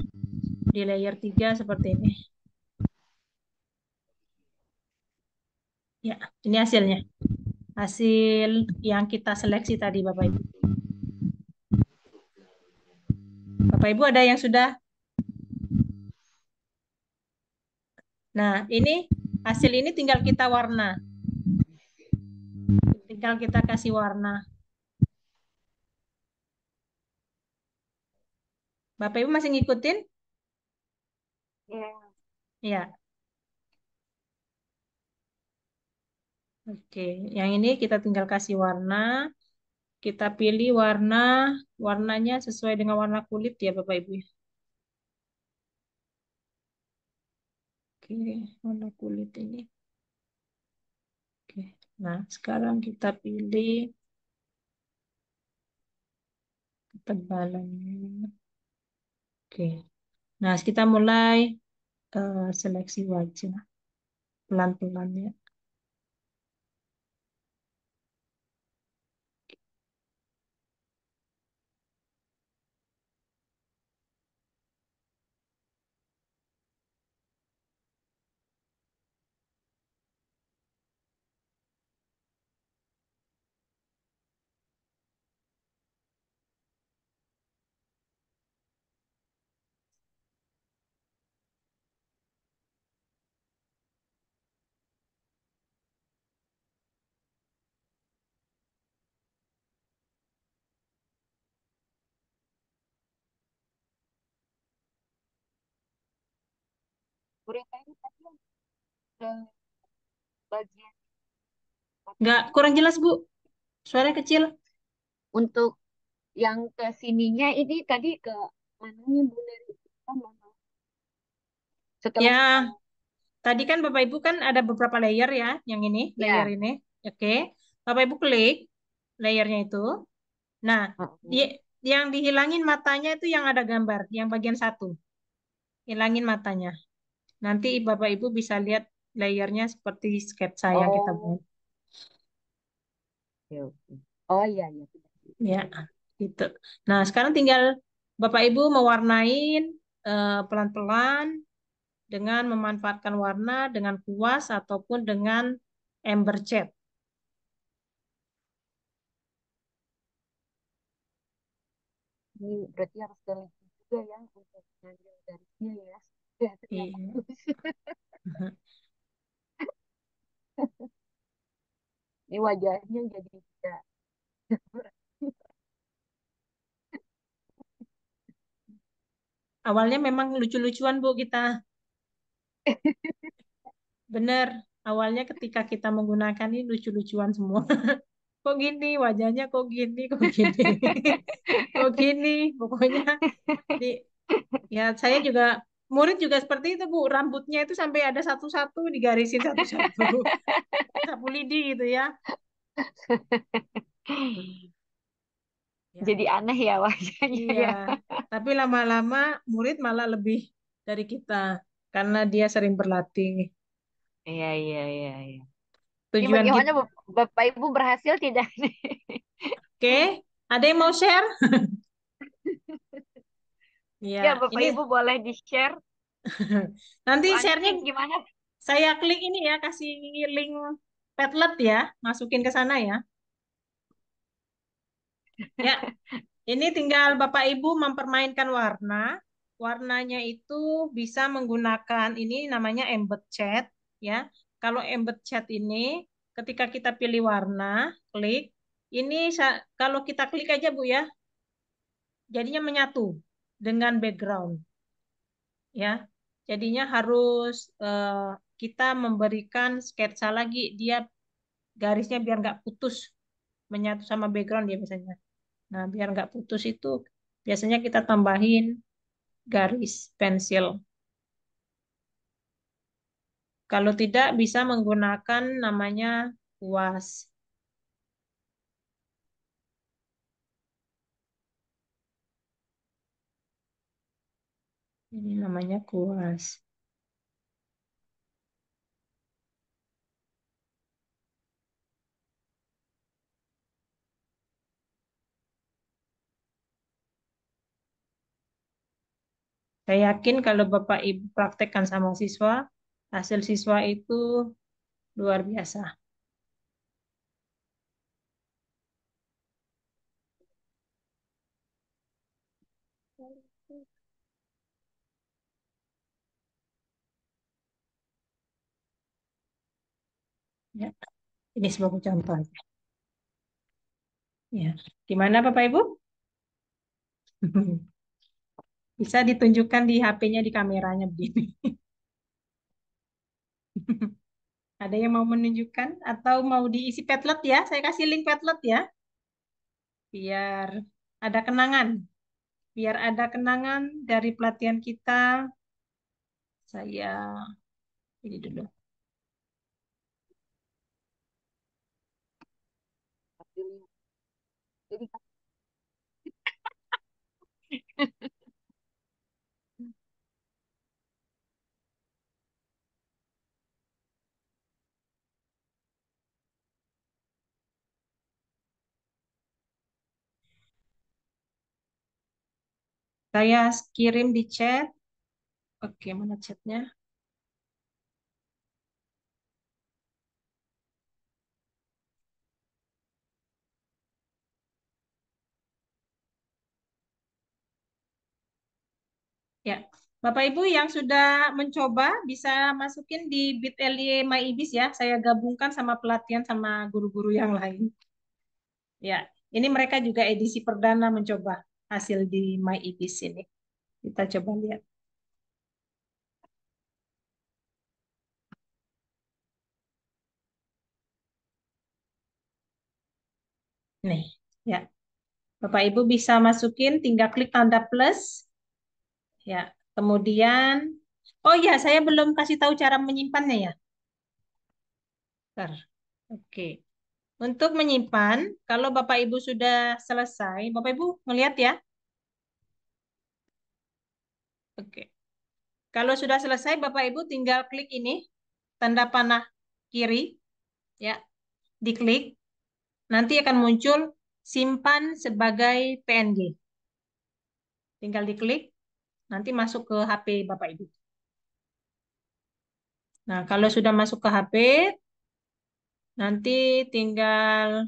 di layer 3 seperti ini. Ya, ini hasilnya. Hasil yang kita seleksi tadi Bapak Ibu. Bapak Ibu ada yang sudah? Nah, ini hasil ini tinggal kita warna. Tinggal kita kasih warna. Bapak Ibu masih ngikutin? Ya. Ya. Oke, yang ini kita tinggal kasih warna. Kita pilih warnanya sesuai dengan warna kulit ya Bapak Ibu. Oke, warna kulit ini. Oke, nah sekarang kita pilih ketebalannya. Oke, nah kita mulai seleksi wajah pelan-pelan ya. Berita ini tadi yang bagian Nggak kurang jelas Bu, suaranya kecil. untuk yang ke sininya ini tadi ke mana nih Bu dari mana? Setelah Ya, tadi kan Bapak Ibu kan ada beberapa layer ya, yang ini, layer ya. ini. Oke, Bapak Ibu klik layernya itu. Nah, yang dihilangin matanya itu yang ada gambar, yang bagian satu. Hilangin matanya. Nanti Bapak Ibu bisa lihat layernya seperti sketsa yang kita buat. Oh iya iya. Ya, gitu. Nah, sekarang tinggal Bapak Ibu mewarnain pelan-pelan dengan memanfaatkan warna dengan kuas ataupun dengan ember cat. Ini berarti harus teliti juga ya untuk ngambil garisnya ya. Ya, ternyata Iya. bagus. Ini wajahnya jadi tidak. Awalnya memang lucu-lucuan Bu kita. Bener, awalnya ketika kita menggunakan ini lucu-lucuan semua. Kok gini, wajahnya kok gini, kok gini. Kok gini, pokoknya di ya saya juga murid juga seperti itu Bu, rambutnya itu sampai ada satu-satu digarisin satu-satu. Sapu lidi gitu ya. Ya. Jadi aneh ya wajahnya Iya, ya. tapi lama-lama murid malah lebih dari kita karena dia sering berlatih. Iya iya iya iya. Ini Tujuan bagaimana kita. Bapak Ibu berhasil tidak nih? Oke, ada yang mau share? Ya, Ya Bapak ini Ibu boleh di-share. nanti Bu share-nya Ani gimana? saya klik ini ya, kasih link Padlet ya, masukin ke sana ya. Ya, ini tinggal Bapak Ibu mempermainkan warna. Warnanya itu bisa menggunakan ini namanya embed chat ya. Kalau embed chat ini ketika kita pilih warna, klik. Ini kalau kita klik aja Bu ya, jadinya menyatu dengan background ya. Jadinya harus kita memberikan sketsa lagi, dia garisnya biar nggak putus, menyatu sama background dia biasanya. Nah, biar nggak putus itu biasanya kita tambahin garis pensil. Kalau tidak bisa menggunakan namanya kuas. Ini namanya kuas. Saya yakin kalau Bapak Ibu praktekkan sama siswa, hasil siswa itu luar biasa. Ya, ini sebagai contoh aja. Ya, gimana Bapak Ibu? Bisa ditunjukkan di HP-nya di kameranya begini. Ada yang mau menunjukkan atau mau diisi Padlet ya? Saya kasih link Padlet ya, biar ada kenangan. Biar ada kenangan dari pelatihan kita. Saya ini dulu. Saya kirim di chat. Oke, mana chatnya? Ya, Bapak Ibu yang sudah mencoba bisa masukin di bit.ly MyIBIS ya. Saya gabungkan sama pelatihan sama guru-guru yang lain. Ya, ini mereka juga edisi perdana mencoba hasil di MyIBIS ini. Kita coba lihat. Nih, ya. Bapak Ibu bisa masukin, tinggal klik tanda plus. Ya, kemudian, oh ya, saya belum kasih tahu cara menyimpannya ya. Bentar. Oke. Untuk menyimpan, kalau Bapak Ibu sudah selesai, Bapak Ibu melihat ya. Oke. Kalau sudah selesai, Bapak Ibu tinggal klik ini, tanda panah kiri, ya, diklik. Nanti akan muncul simpan sebagai PNG. Tinggal diklik, nanti masuk ke HP Bapak Ibu. Nah, kalau sudah masuk ke HP, nanti tinggal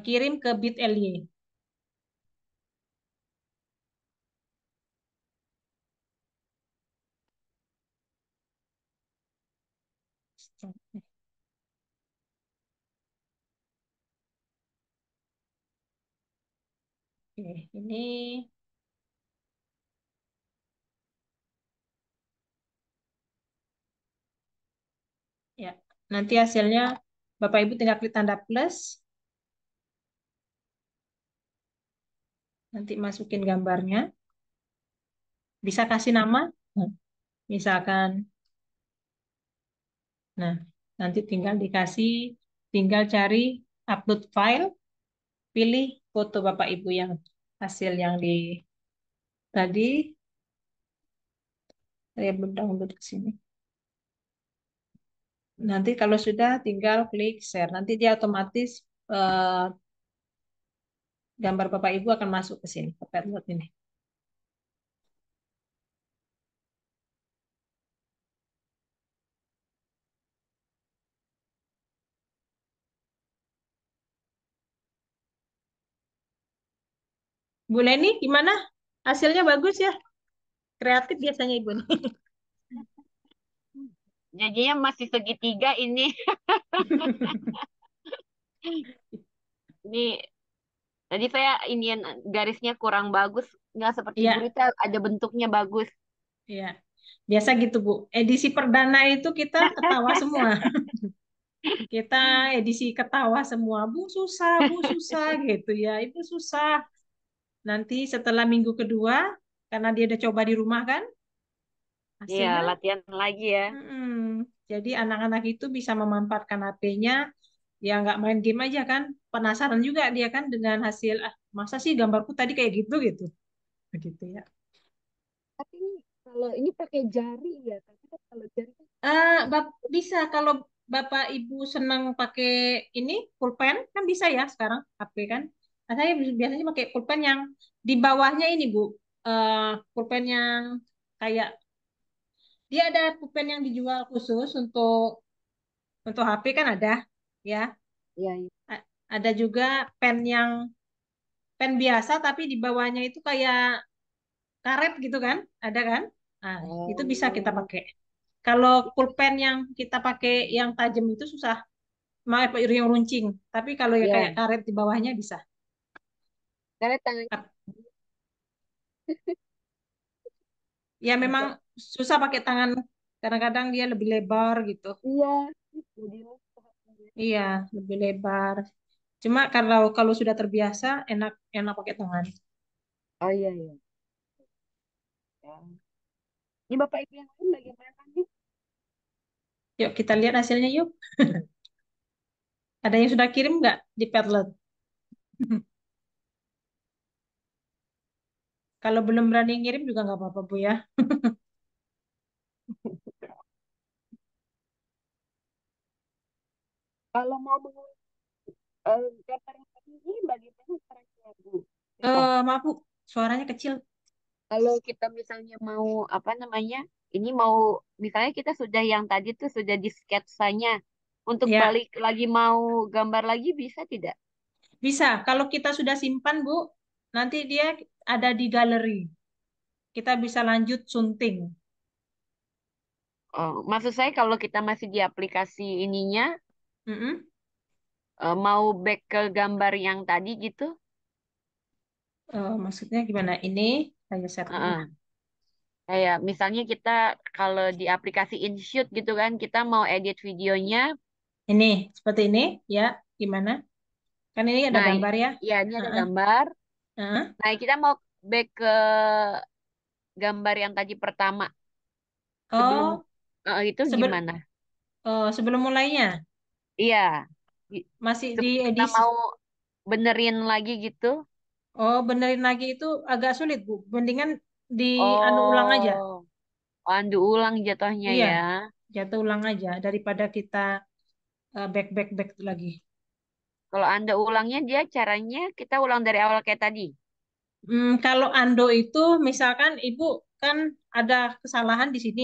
kirim ke bit.ly. Oke, ini ya. Nanti hasilnya Bapak Ibu tinggal klik tanda plus. Nanti masukin gambarnya. Bisa kasih nama. Misalkan, nah, nanti tinggal cari upload file, pilih foto Bapak Ibu yang hasil yang di tadi. Saya belum download ke sini. Nanti kalau sudah tinggal klik share. Nanti dia otomatis gambar Bapak Ibu akan masuk ke sini, ke Padlet ini. Bu Leni, gimana? Hasilnya bagus ya? Kreatif biasanya Ibu nih. Jadinya masih segitiga ini. Ini tadi saya ini garisnya kurang bagus, nggak seperti Iya, berita ada bentuknya bagus. iya. Biasa gitu, Bu. Edisi perdana itu kita ketawa semua. Kita edisi ketawa semua. Bu, susah gitu ya. Itu susah. Nanti setelah minggu kedua, karena dia udah coba di rumah kan, Iya, hasilnya, latihan lagi ya. jadi anak-anak itu bisa memanfaatkan HP-nya, ya nggak main game aja kan. Penasaran juga dia kan dengan hasil, ah, masa sih gambarku tadi kayak gitu gitu. Begitu ya. Tapi kalau ini pakai jari ya, tapi kan kalau jari kan Bisa kalau Bapak Ibu senang pakai ini pulpen kan bisa ya sekarang HP kan. Nah, saya biasanya pakai pulpen yang di bawahnya ini Bu. Pulpen yang kayak dia ada pulpen yang dijual khusus untuk HP kan ada ya. ya, ya. Ada juga pen yang pen biasa tapi di bawahnya itu kayak karet gitu kan. Ada kan? Nah, itu bisa kita Oh, pakai. Kalau pulpen yang kita pakai yang tajam itu susah. Maaf, yang runcing. Tapi kalau ya kayak ya. karet di bawahnya bisa. Karena tangannya Tap- Ya memang agak, susah pakai tangan. Kadang-kadang dia lebih lebar gitu. iya, jadi rusak. Iya, lebih lebar. Cuma kalau kalau sudah terbiasa, enak enak pakai tangan. Oh iya, iya. Ya. Ini Bapak Ibu yang lain bagaimana nih? Yuk kita lihat hasilnya yuk. Ada yang sudah kirim nggak di Padlet? Kalau belum berani ngirim juga nggak apa-apa Bu ya. Kalau mau mengulang gambar yang tadi ini bagaimana caranya, Bu? Kita. Maaf Bu, suaranya kecil. Kalau kita misalnya mau apa namanya? Ini mau misalnya kita sudah yang tadi tuh sudah di sketsanya. Untuk Ya, balik lagi mau gambar lagi bisa tidak? bisa. Kalau kita sudah simpan Bu, nanti dia ada di galeri. Kita bisa lanjut sunting. Oh, maksud saya kalau kita masih di aplikasi ininya Mm-mm. mau back ke gambar yang tadi gitu. Maksudnya gimana? Ini saya share dulu ya. Heeh. Kayak misalnya kita kalau di aplikasi InShoot gitu kan, kita mau edit videonya. Ini seperti ini ya. Gimana? Kan ini ada Nah, gambar ya. ya ini ada Heeh, gambar. heeh. Nah, kita mau back ke gambar yang tadi pertama sebelum Oh, itu sebelum gimana? sebelum mulainya Iya, I- masih di sebelum kita edisi. mau benerin lagi gitu. Oh, benerin lagi itu agak sulit Bu. Mendingan di anu ulang aja. Oh, undo ulang jatuhnya Iya, ya. jatuh ulang aja daripada kita back back back lagi. Kalau Anda ulangnya dia caranya kita ulang dari awal kayak tadi. Kalau Ando itu misalkan Ibu kan ada kesalahan di sini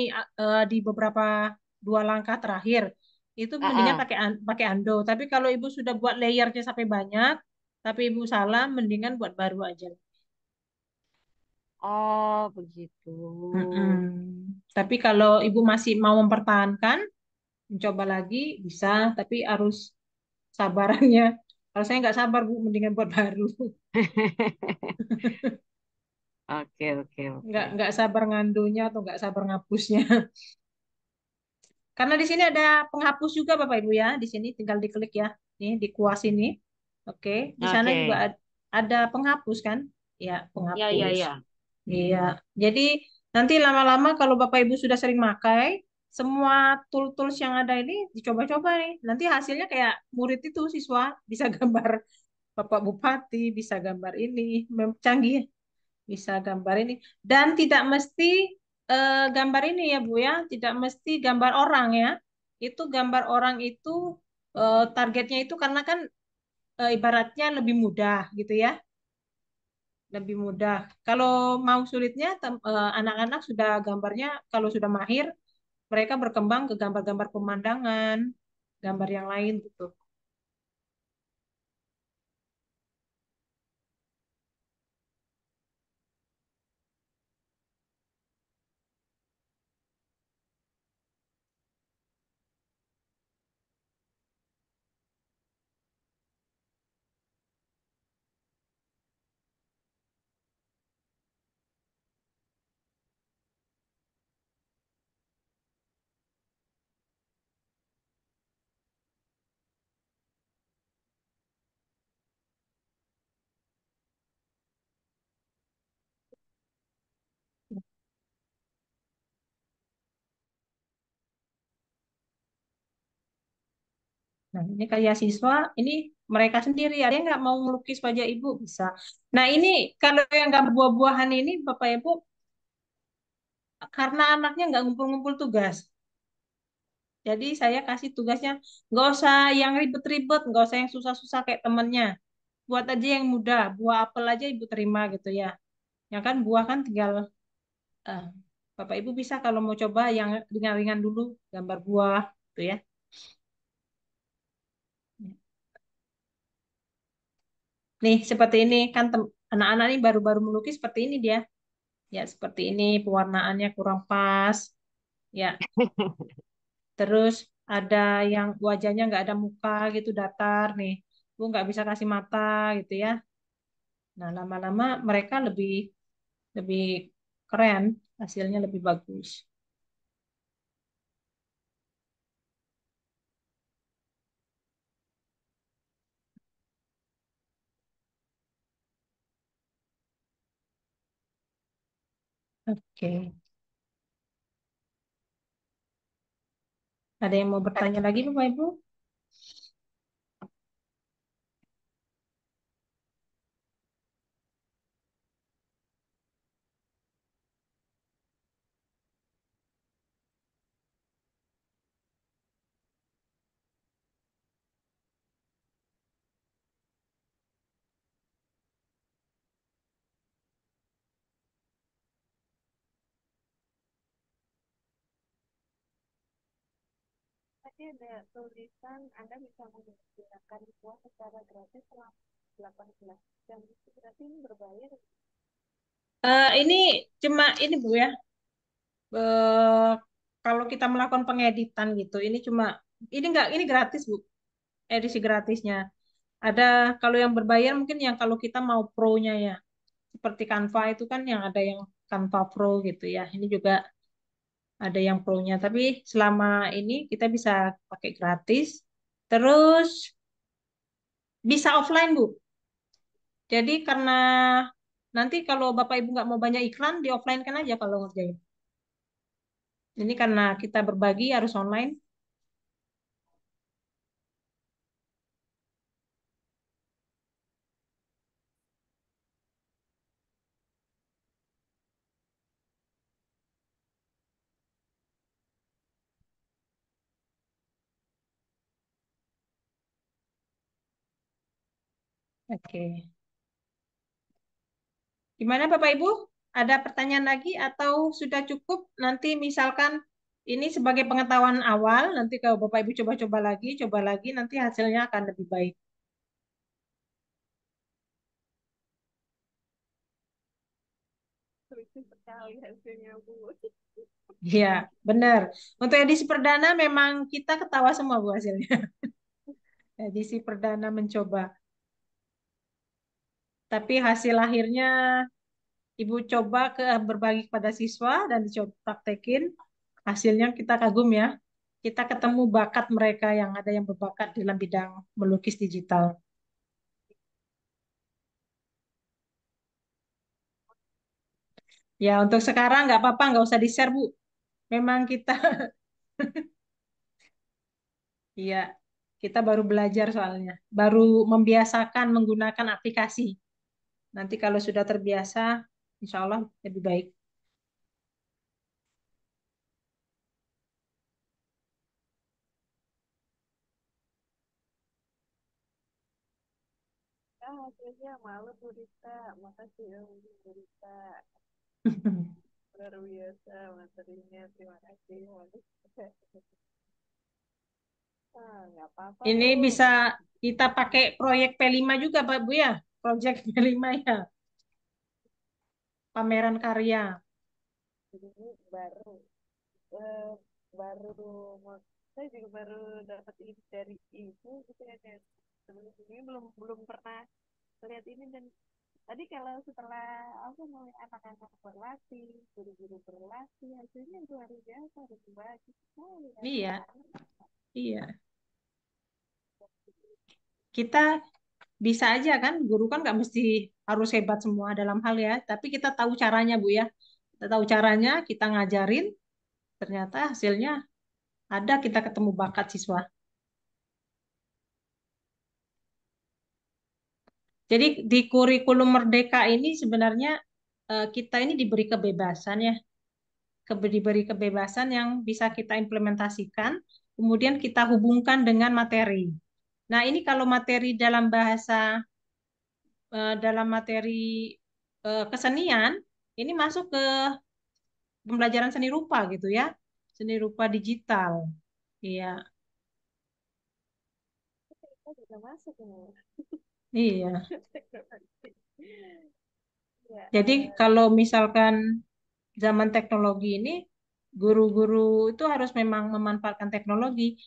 di beberapa dua langkah terakhir. Itu mendingan Ah, pakai Ando. Tapi kalau Ibu sudah buat layernya sampai banyak, tapi Ibu salah, mendingan buat baru aja. oh, begitu. Mm-mm. Tapi kalau Ibu masih mau mempertahankan, mencoba lagi bisa, tapi harus sabarannya. Kalau saya nggak sabar Bu, mendingan buat baru. Oke, oke, oke. Nggak sabar ngandunya atau nggak sabar ngapusnya. Karena di sini ada penghapus juga Bapak Ibu ya. Di sini tinggal diklik ya. Nih di kuas ini. Oke. Di sana juga Oke. ada penghapus kan? Ya, Ya, ya, penghapus. ya. Iya. Jadi nanti lama-lama kalau Bapak Ibu sudah sering pakai, semua tool-tools yang ada ini dicoba-coba nih. Nanti hasilnya kayak murid itu siswa bisa gambar Bapak Bupati, bisa gambar ini. Canggih ya. Bisa gambar ini. Dan tidak mesti gambar ini ya Bu ya, tidak mesti gambar orang ya. Itu gambar orang itu targetnya itu karena kan ibaratnya lebih mudah gitu ya, lebih mudah. Kalau mau sulitnya anak-anak sudah gambarnya kalau sudah mahir mereka berkembang ke gambar-gambar pemandangan, gambar yang lain gitu. Nah, ini kayak siswa, ini mereka sendiri. Ada yang nggak mau melukis wajah ibu, bisa. Nah, ini kalau yang gambar buah-buahan ini, Bapak Ibu, karena anaknya nggak ngumpul-ngumpul tugas. Jadi saya kasih tugasnya, nggak usah yang ribet-ribet, nggak usah yang susah-susah kayak temennya. Buat aja yang mudah, buah apel aja ibu terima gitu ya. Ya kan buah kan tinggal, eh, Bapak Ibu bisa kalau mau coba yang ringan-ringan dulu, gambar buah gitu ya. Nih, seperti ini kan anak-anak ini baru-baru melukis seperti ini dia. Ya, seperti ini pewarnaannya kurang pas. Ya, terus ada yang wajahnya nggak ada muka gitu, datar nih. Bu nggak bisa kasih mata gitu ya. Nah, lama-lama mereka lebih lebih keren, hasilnya lebih bagus. Oke. Ada yang mau bertanya lagi, Bapak Ibu? Tadi ada tulisan Anda bisa menggunakan kuah secara gratis selama 18 jam. Itu berarti ini berbayar. Ini cuma ini Bu ya. Eh, Kalau kita melakukan pengeditan gitu, ini enggak, ini gratis Bu, edisi gratisnya. Ada kalau yang berbayar mungkin yang kalau kita mau pro-nya ya. Seperti Canva itu kan yang ada yang Canva Pro gitu ya. Ini juga ada yang pro-nya. Tapi selama ini kita bisa pakai gratis. Terus bisa offline Bu. Jadi karena nanti kalau Bapak Ibu nggak mau banyak iklan, di offline kan aja kalau ngerjain. Ini karena kita berbagi harus online. Oke. Gimana Bapak Ibu? Ada pertanyaan lagi atau sudah cukup? Nanti misalkan ini sebagai pengetahuan awal, nanti kalau Bapak Ibu coba lagi, nanti hasilnya akan lebih baik. Lucu sekali hasilnya, Bu. Iya, benar. Untuk edisi perdana memang kita ketawa semua Bu hasilnya. Edisi perdana mencoba. Tapi hasil akhirnya Ibu coba berbagi kepada siswa dan dicoba praktekin. Hasilnya kita kagum ya. Kita ketemu bakat mereka yang ada yang berbakat dalam bidang melukis digital. Ya, untuk sekarang nggak apa-apa, nggak usah di-share, Bu. Memang kita, iya, kita baru belajar soalnya. Baru membiasakan menggunakan aplikasi. Nanti kalau sudah terbiasa, insya Allah lebih baik. Hasilnya malu, Bu Rita. Makasih ya, Bu Rita. Luar biasa materinya. Terima kasih. Nggak apa-apa, Ini Bu. bisa kita pakai proyek P5 juga, Pak Bu ya. Proyek P5 ya, pameran karya. Jadi ini baru eh, baru saya juga baru dapat ini dari ibu gitu ya, dan sebelum ini belum belum pernah lihat ini. Dan tadi kalau setelah aku mulai anak-anak berlatih, guru-guru berlatih, hasilnya luar biasa, lebih bagus sekali Iya, hasilnya. iya. Kita bisa aja kan, guru kan nggak mesti harus hebat semua dalam hal ya, tapi kita tahu caranya Bu ya. Kita tahu caranya, kita ngajarin, ternyata hasilnya ada, kita ketemu bakat siswa. Jadi di kurikulum Merdeka ini sebenarnya kita ini diberi kebebasan ya, diberi kebebasan yang bisa kita implementasikan, kemudian kita hubungkan dengan materi. Nah, ini kalau materi dalam materi kesenian, ini masuk ke pembelajaran seni rupa gitu ya, seni rupa digital. Iya, Kita juga masuk ini. iya. Ya, Jadi kalau misalkan zaman teknologi ini, guru-guru itu harus memang memanfaatkan teknologi.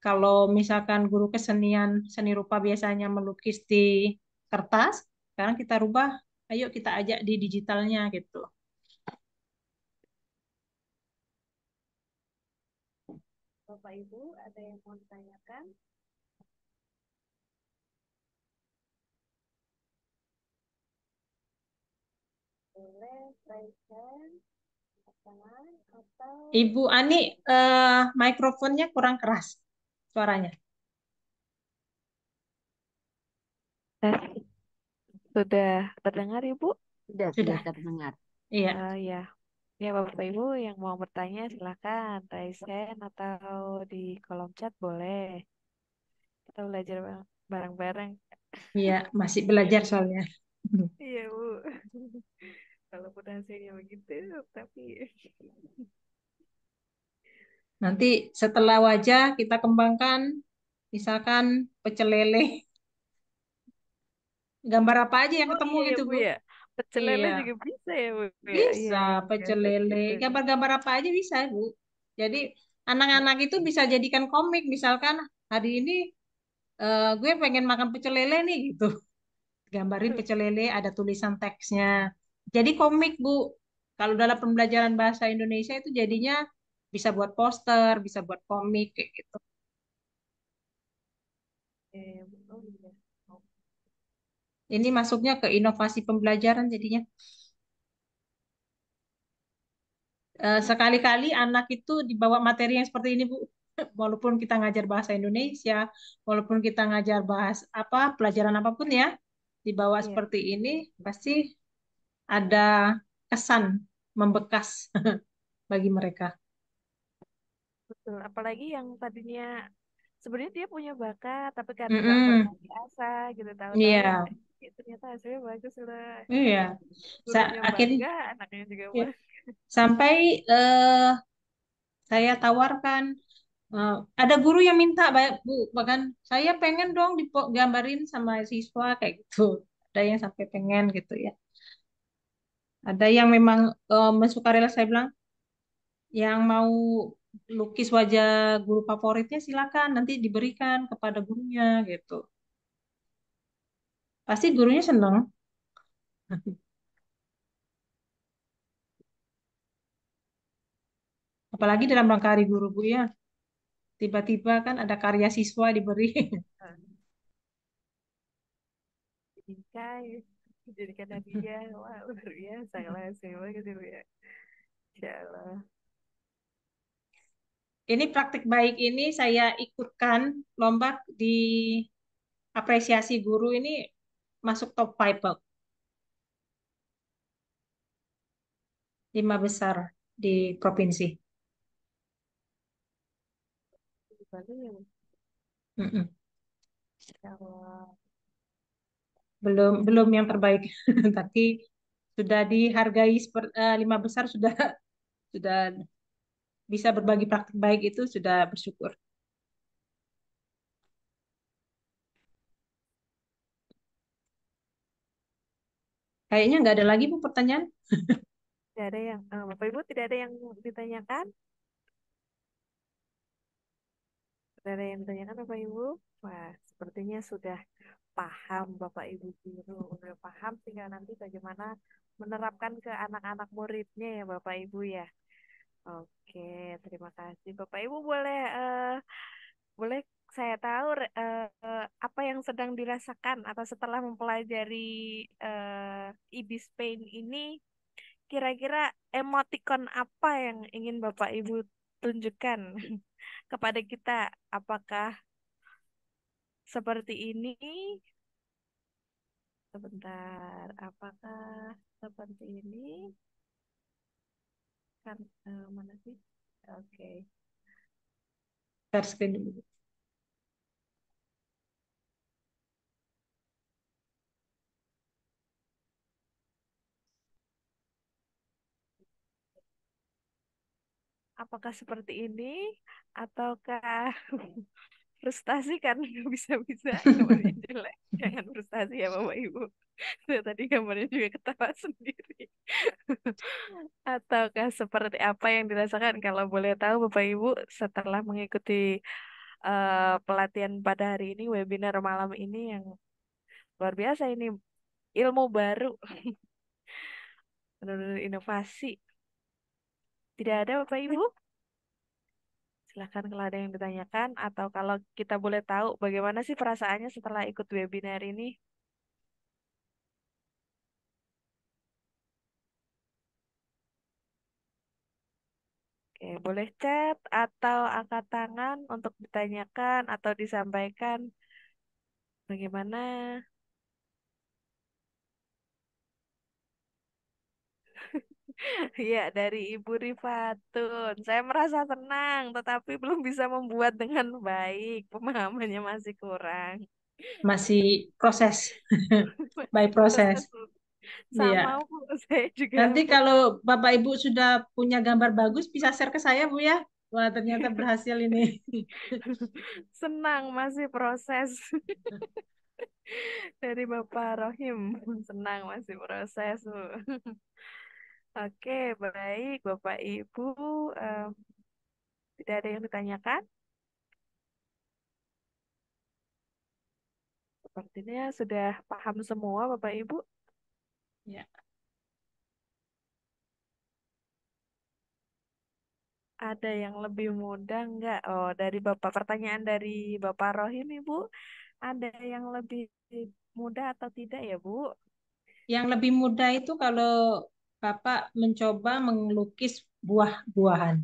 Kalau misalkan guru kesenian, seni rupa biasanya melukis di kertas, sekarang kita rubah, ayo kita ajak di digitalnya gitu. Bapak Ibu ada yang mau ditanyakan? Boleh raise hand, tangan, atau Ibu Ani, mikrofonnya kurang keras suaranya. sudah terdengar Ibu? Sudah terdengar. Iya. Ya. Ya, Bapak Ibu yang mau bertanya silakan raise hand atau di kolom chat boleh. Kita belajar bareng-bareng. Iya, masih belajar soalnya. Iya, Bu. Walaupun hasilnya begitu, tapi Nanti setelah wajah kita kembangkan, misalkan pecel lele, gambar apa aja yang oh ketemu iya ya gitu, Bu Bu. ya. Pecel lele Iya, juga bisa ya Bu ya. Iya, bisa iya, pecel lihat lele, gitu. gambar-gambar apa aja bisa, Bu. Jadi anak-anak itu bisa jadikan komik, misalkan hari ini gue pengen makan pecel lele nih gitu. Gambarin pecel lele, ada tulisan teksnya. Jadi komik, Bu. Kalau dalam pembelajaran bahasa Indonesia itu jadinya bisa buat poster, bisa buat komik kayak gitu. Oh iya. Oh, Ini masuknya ke inovasi pembelajaran jadinya. Sekali-kali anak itu dibawa materi yang seperti ini, Bu. Walaupun kita ngajar bahasa Indonesia, walaupun kita ngajar bahas apa, pelajaran apapun ya, dibawa iya, seperti ini, pasti ada kesan membekas bagi mereka. betul. Apalagi yang tadinya sebenarnya dia punya bakat tapi karena nggak pernah Mm-mm. diasah gitu tahu-tahu Iya, ternyata hasilnya bagus lah. iya. Gurunya Akhir bangga, anaknya juga ya, bangga. sampai saya tawarkan, ada guru yang minta, Bu, bahkan saya pengen dong digambarin sama siswa kayak gitu. Ada yang sampai pengen gitu ya. Ada yang memang sukarela, saya bilang, yang mau lukis wajah guru favoritnya silakan nanti diberikan kepada gurunya gitu. Pasti gurunya seneng. Apalagi dalam rangka Hari Guru, Bu ya. Tiba-tiba kan ada karya siswa diberi. Bingkai dijadikan hadiah, wah luar biasa lah hasilnya banget itu ya. Insya Allah. Ini praktik baik ini saya ikutkan lomba di apresiasi guru ini masuk top 5, Pak. 5 besar di provinsi. Di Bali ya, Bu. Mm-mm. Insya Allah. Belum belum yang terbaik, tapi sudah dihargai 5 besar, sudah bisa berbagi praktik baik itu sudah bersyukur. Kayaknya nggak ada lagi, Bu, pertanyaan. Tidak ada yang, Bapak Ibu tidak ada yang ditanyakan? Tidak ada yang ditanyakan Bapak Ibu? Wah, sepertinya sudah paham Bapak Ibu guru, udah paham tinggal nanti bagaimana menerapkan ke anak-anak muridnya ya Bapak Ibu ya. Oke, terima kasih Bapak Ibu boleh saya tahu apa yang sedang dirasakan atau setelah mempelajari Ibis Paint ini, kira-kira emotikon apa yang ingin Bapak Ibu tunjukkan kepada kita? Apakah seperti ini Sebentar, apakah seperti ini? Kan mana sih? Oke. Share screen dulu. Apakah seperti ini ataukah frustasi karena nggak bisa-bisa gambarnya jelek? Jangan frustasi ya Bapak Ibu. Saya tadi gambarnya juga ketawa sendiri. Ataukah seperti apa yang dirasakan? Kalau boleh tahu Bapak Ibu setelah mengikuti pelatihan pada hari ini, webinar malam ini yang luar biasa ini, ilmu baru, benar-benar inovasi. Tidak ada Bapak Ibu? Silahkan kalau ada yang ditanyakan atau kalau kita boleh tahu bagaimana sih perasaannya setelah ikut webinar ini. Oke, boleh chat atau angkat tangan untuk ditanyakan atau disampaikan bagaimana. Iya, dari Ibu Rifatun. Saya merasa tenang, tetapi belum bisa membuat dengan baik. Pemahamannya masih kurang. Masih proses. By Masih proses. proses. Sama, Iya. Bu. Saya juga. Nanti kalau Bapak Ibu sudah punya gambar bagus, bisa share ke saya, Bu ya. Wah, ternyata berhasil ini. Senang, masih proses. Dari Bapak Rohim. Senang, masih proses, Bu. Oke, baik Bapak Ibu. em, Tidak ada yang ditanyakan? Sepertinya sudah paham semua Bapak Ibu. Ya. Ada yang lebih mudah enggak? Oh, dari Bapak, pertanyaan dari Bapak Rohim, Ibu. Ada yang lebih mudah atau tidak ya, Bu? Yang lebih mudah itu kalau Bapak mencoba melukis buah-buahan.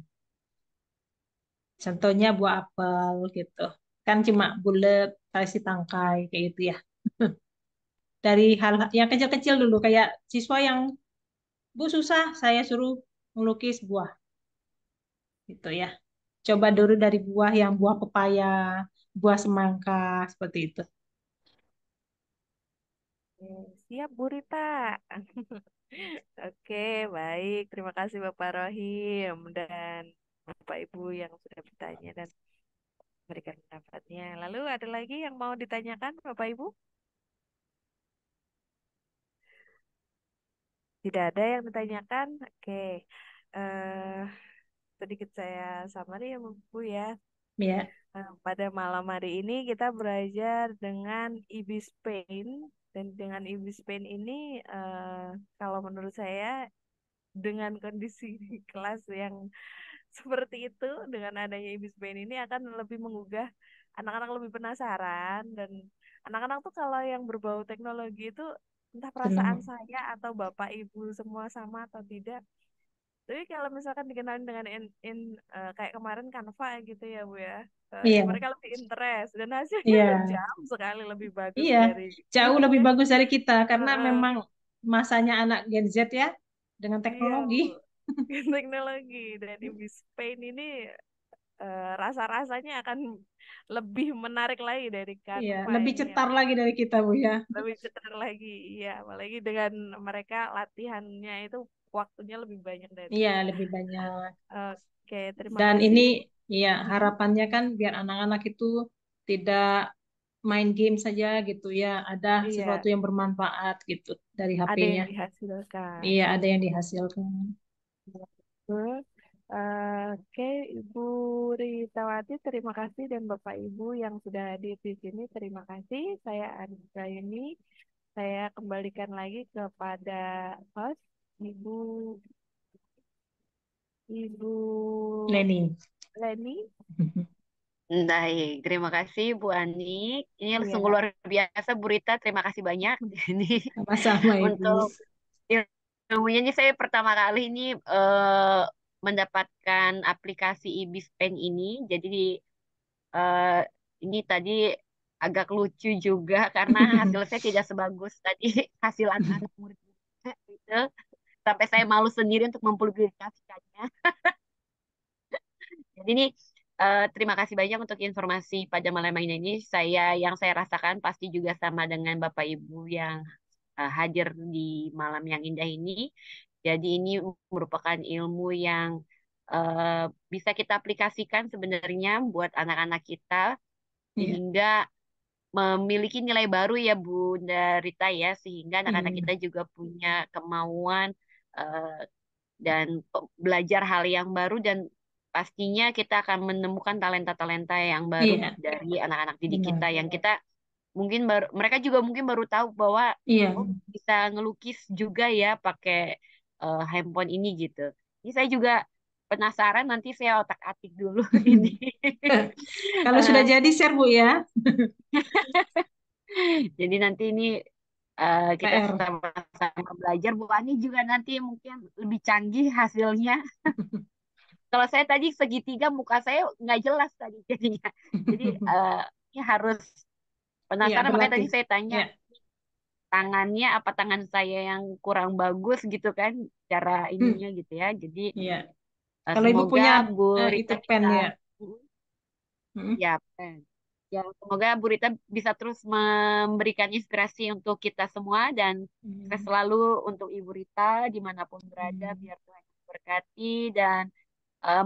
Contohnya buah apel gitu. Kan cuma bulat, kasih tangkai kayak gitu ya. Dari hal yang kecil-kecil dulu kayak siswa yang Bu susah saya suruh melukis buah gitu ya. Coba dulu dari buah yang buah pepaya, buah semangka seperti itu. Oke, siap, Bu Rita. Oke, baik. Terima kasih Bapak Rohim dan Bapak Ibu yang sudah bertanya dan memberikan pendapatnya. Lalu ada lagi yang mau ditanyakan Bapak Ibu? Tidak ada yang ditanyakan? Oke. eh Sedikit saya summary ya Bu ya. Ya, Pada malam hari ini kita belajar dengan Ibis Paint dan dengan Ibis Paint ini kalau menurut saya dengan kondisi kelas yang seperti itu dengan adanya Ibis Paint ini akan lebih menggugah anak-anak lebih penasaran dan anak-anak tuh kalau yang berbau teknologi itu entah perasaan senang. saya atau Bapak Ibu semua sama atau tidak. Tapi kalau misalkan dikenalin dengan kayak kemarin Canva gitu ya Bu ya, Iya, mereka lebih interest dan hasilnya iya, jauh sekali lebih bagus iya. dari Jauh lebih kan? bagus dari kita karena Heeh, memang masanya anak Gen Z ya dengan iya teknologi. Bu, teknologi dan di Spain ini rasa-rasanya akan lebih menarik lagi dari Iya, Canva lebih ini yang cetar lagi dari kita, Bu ya. lebih cetar lagi, iya, apalagi dengan mereka latihannya itu waktunya lebih banyak dari Iya, kita. lebih banyak. Oke, terima Dan kasih ini Ibu. ya Mm-mm. harapannya kan biar anak-anak itu tidak main game saja gitu ya, ada Iya, sesuatu yang bermanfaat gitu dari ada HP-nya. yang dihasilkan. Iya, ada yang dihasilkan. Betul. Oke, Ibu Ritawati, terima kasih dan Bapak Ibu yang sudah hadir di sini, terima kasih. Saya Anissa ini, saya kembalikan lagi kepada host, Ibu Ibu Lenny. Leni. Baik, terima kasih Bu Ani. Ini sungguh Iya. luar biasa Bu Rita, terima kasih banyak. Ini Sama-sama Ibu. untuk ilmunya ini saya pertama kali ini eh, mendapatkan aplikasi Ibis Pen ini. Jadi eh, ini tadi agak lucu juga karena hasil saya tidak sebagus tadi hasil anak-anak murid gitu. Sampai saya malu sendiri untuk mempublikasikannya. Jadi ini terima kasih banyak untuk informasi pada malam ini. Yang saya rasakan pasti juga sama dengan Bapak Ibu yang hadir di malam yang indah ini. Jadi ini merupakan ilmu yang bisa kita aplikasikan sebenarnya buat anak-anak kita Iya, sehingga memiliki nilai baru ya Bunda Rita ya, sehingga anak-anak iya, kita juga punya kemauan eh, dan belajar hal yang baru dan pastinya kita akan menemukan talenta-talenta yang baru iya, dari anak-anak didik benar. kita yang kita mungkin baru mereka juga mungkin baru tahu bahwa Iya. oh bisa ngelukis juga ya pakai handphone ini gitu. Ini saya juga penasaran nanti saya otak-atik dulu ini. Kalau sudah jadi share Bu ya, Jadi nanti ini kita PR. sama-sama belajar. Bu Ani juga nanti mungkin lebih canggih hasilnya. Kalau saya tadi segitiga muka saya nggak jelas tadi jadinya. Jadi ini harus Iya, penasaran makanya berlatih. tadi saya tanya Iya. tangannya apa tangan saya yang kurang bagus gitu kan cara Hmm, ininya gitu ya. Jadi iya. Kalau Ibu semoga punya Bu itu Rita pen bisa ya. Hmm, ya ya semoga Bu Rita bisa terus memberikan inspirasi untuk kita semua dan sukses hmm, selalu untuk Ibu Rita dimanapun berada hmm. biar Tuhan memberkati dan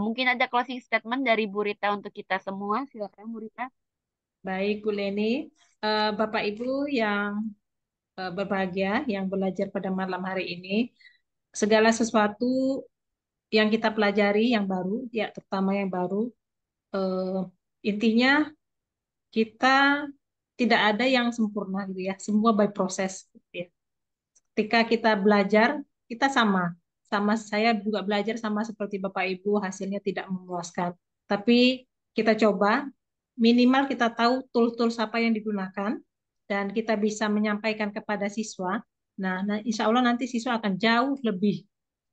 mungkin ada closing statement dari Bu Rita untuk kita semua. Silakan Bu Rita. Baik Bu Leni, Bapak Ibu yang berbahagia yang belajar pada malam hari ini, segala sesuatu yang kita pelajari yang baru, ya terutama yang baru, eh, intinya kita tidak ada yang sempurna gitu ya, semua by proses gitu ya. Ketika kita belajar, kita sama saya juga belajar sama seperti Bapak Ibu, hasilnya tidak memuaskan. Tapi kita coba, minimal kita tahu tools-tools apa yang digunakan, dan kita bisa menyampaikan kepada siswa. Nah, insya Allah nanti siswa akan jauh lebih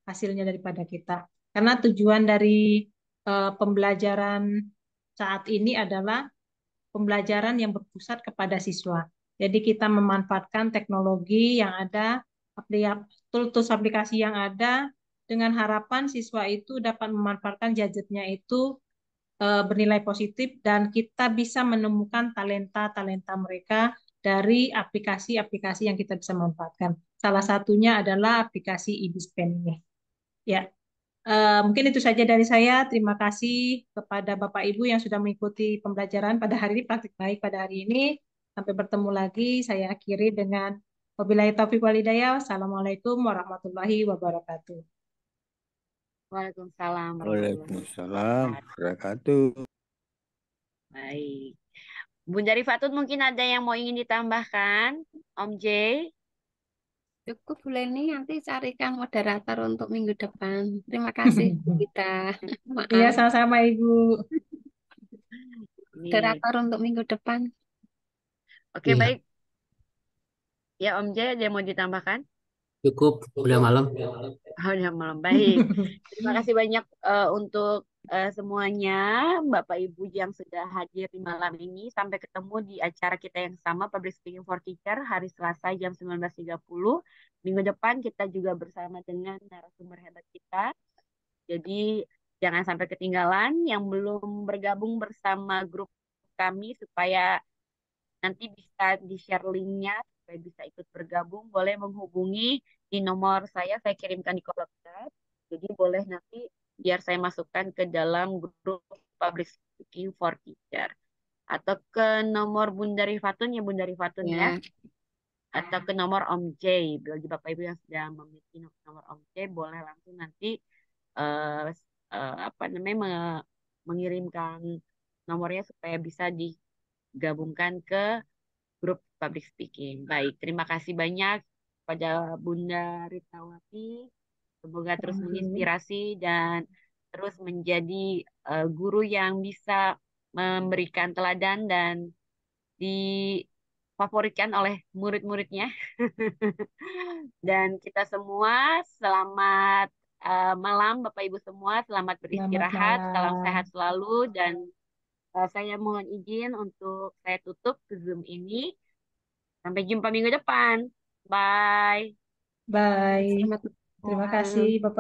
hasilnya daripada kita. Karena tujuan dari pembelajaran saat ini adalah pembelajaran yang berpusat kepada siswa. Jadi kita memanfaatkan teknologi yang ada, tools aplikasi yang ada, dengan harapan siswa itu dapat memanfaatkan gadgetnya itu bernilai positif dan kita bisa menemukan talenta-talenta mereka dari aplikasi-aplikasi yang kita bisa manfaatkan. Salah satunya adalah aplikasi IBISPEN ini. Ya, mungkin itu saja dari saya. Terima kasih kepada Bapak Ibu yang sudah mengikuti pembelajaran pada hari ini, praktik baik pada hari ini. Sampai bertemu lagi. Saya akhiri dengan wabillahi taufiq walhidayah. Wassalamualaikum warahmatullahi wabarakatuh. Waalaikumsalam warahmatullahi Waalaikumsalam wabarakatuh. wabarakatuh. Baik. Bunda Rifatun mungkin ada yang mau ingin ditambahkan? Om J? Cukup Bu Leni, nanti carikan moderator untuk minggu depan. Terima kasih Bu Gita. Iya, Maaf, sama-sama Ibu. Ini. moderator untuk minggu depan. Oke, Iya, baik. Ya Om J ada yang mau ditambahkan? cukup. Udah malam. Oh, udah malam. Baik. Terima kasih banyak untuk semuanya, Bapak Ibu yang sudah hadir di malam ini. Sampai ketemu di acara kita yang sama, Public Speaking for Teacher, hari Selasa jam 19.30. Minggu depan kita juga bersama dengan narasumber hebat kita. Jadi jangan sampai ketinggalan yang belum bergabung bersama grup kami supaya nanti bisa di-share linknya supaya bisa ikut bergabung. Boleh menghubungi di nomor saya kirimkan di kolom chat. Jadi boleh nanti biar saya masukkan ke dalam grup Public Speaking for Teacher. Atau ke nomor Bunda Rifatun ya Bunda Rifatun ya. Ya, Atau ke nomor Om J. Bagi Bapak Ibu yang sudah memiliki nomor Om J, boleh langsung nanti eh, apa namanya mengirimkan nomornya supaya bisa digabungkan ke grup public speaking. Baik, terima kasih banyak pada Bunda Ritawati. Semoga terus menginspirasi dan terus menjadi guru yang bisa memberikan teladan dan difavoritkan oleh murid-muridnya. Dan kita semua selamat malam Bapak Ibu semua, selamat Selamat beristirahat, salam malam. sehat selalu dan Saya mohon izin untuk saya tutup Zoom ini. Sampai jumpa minggu depan. Bye. Bye. Selamat Terima malam. kasih Bapak.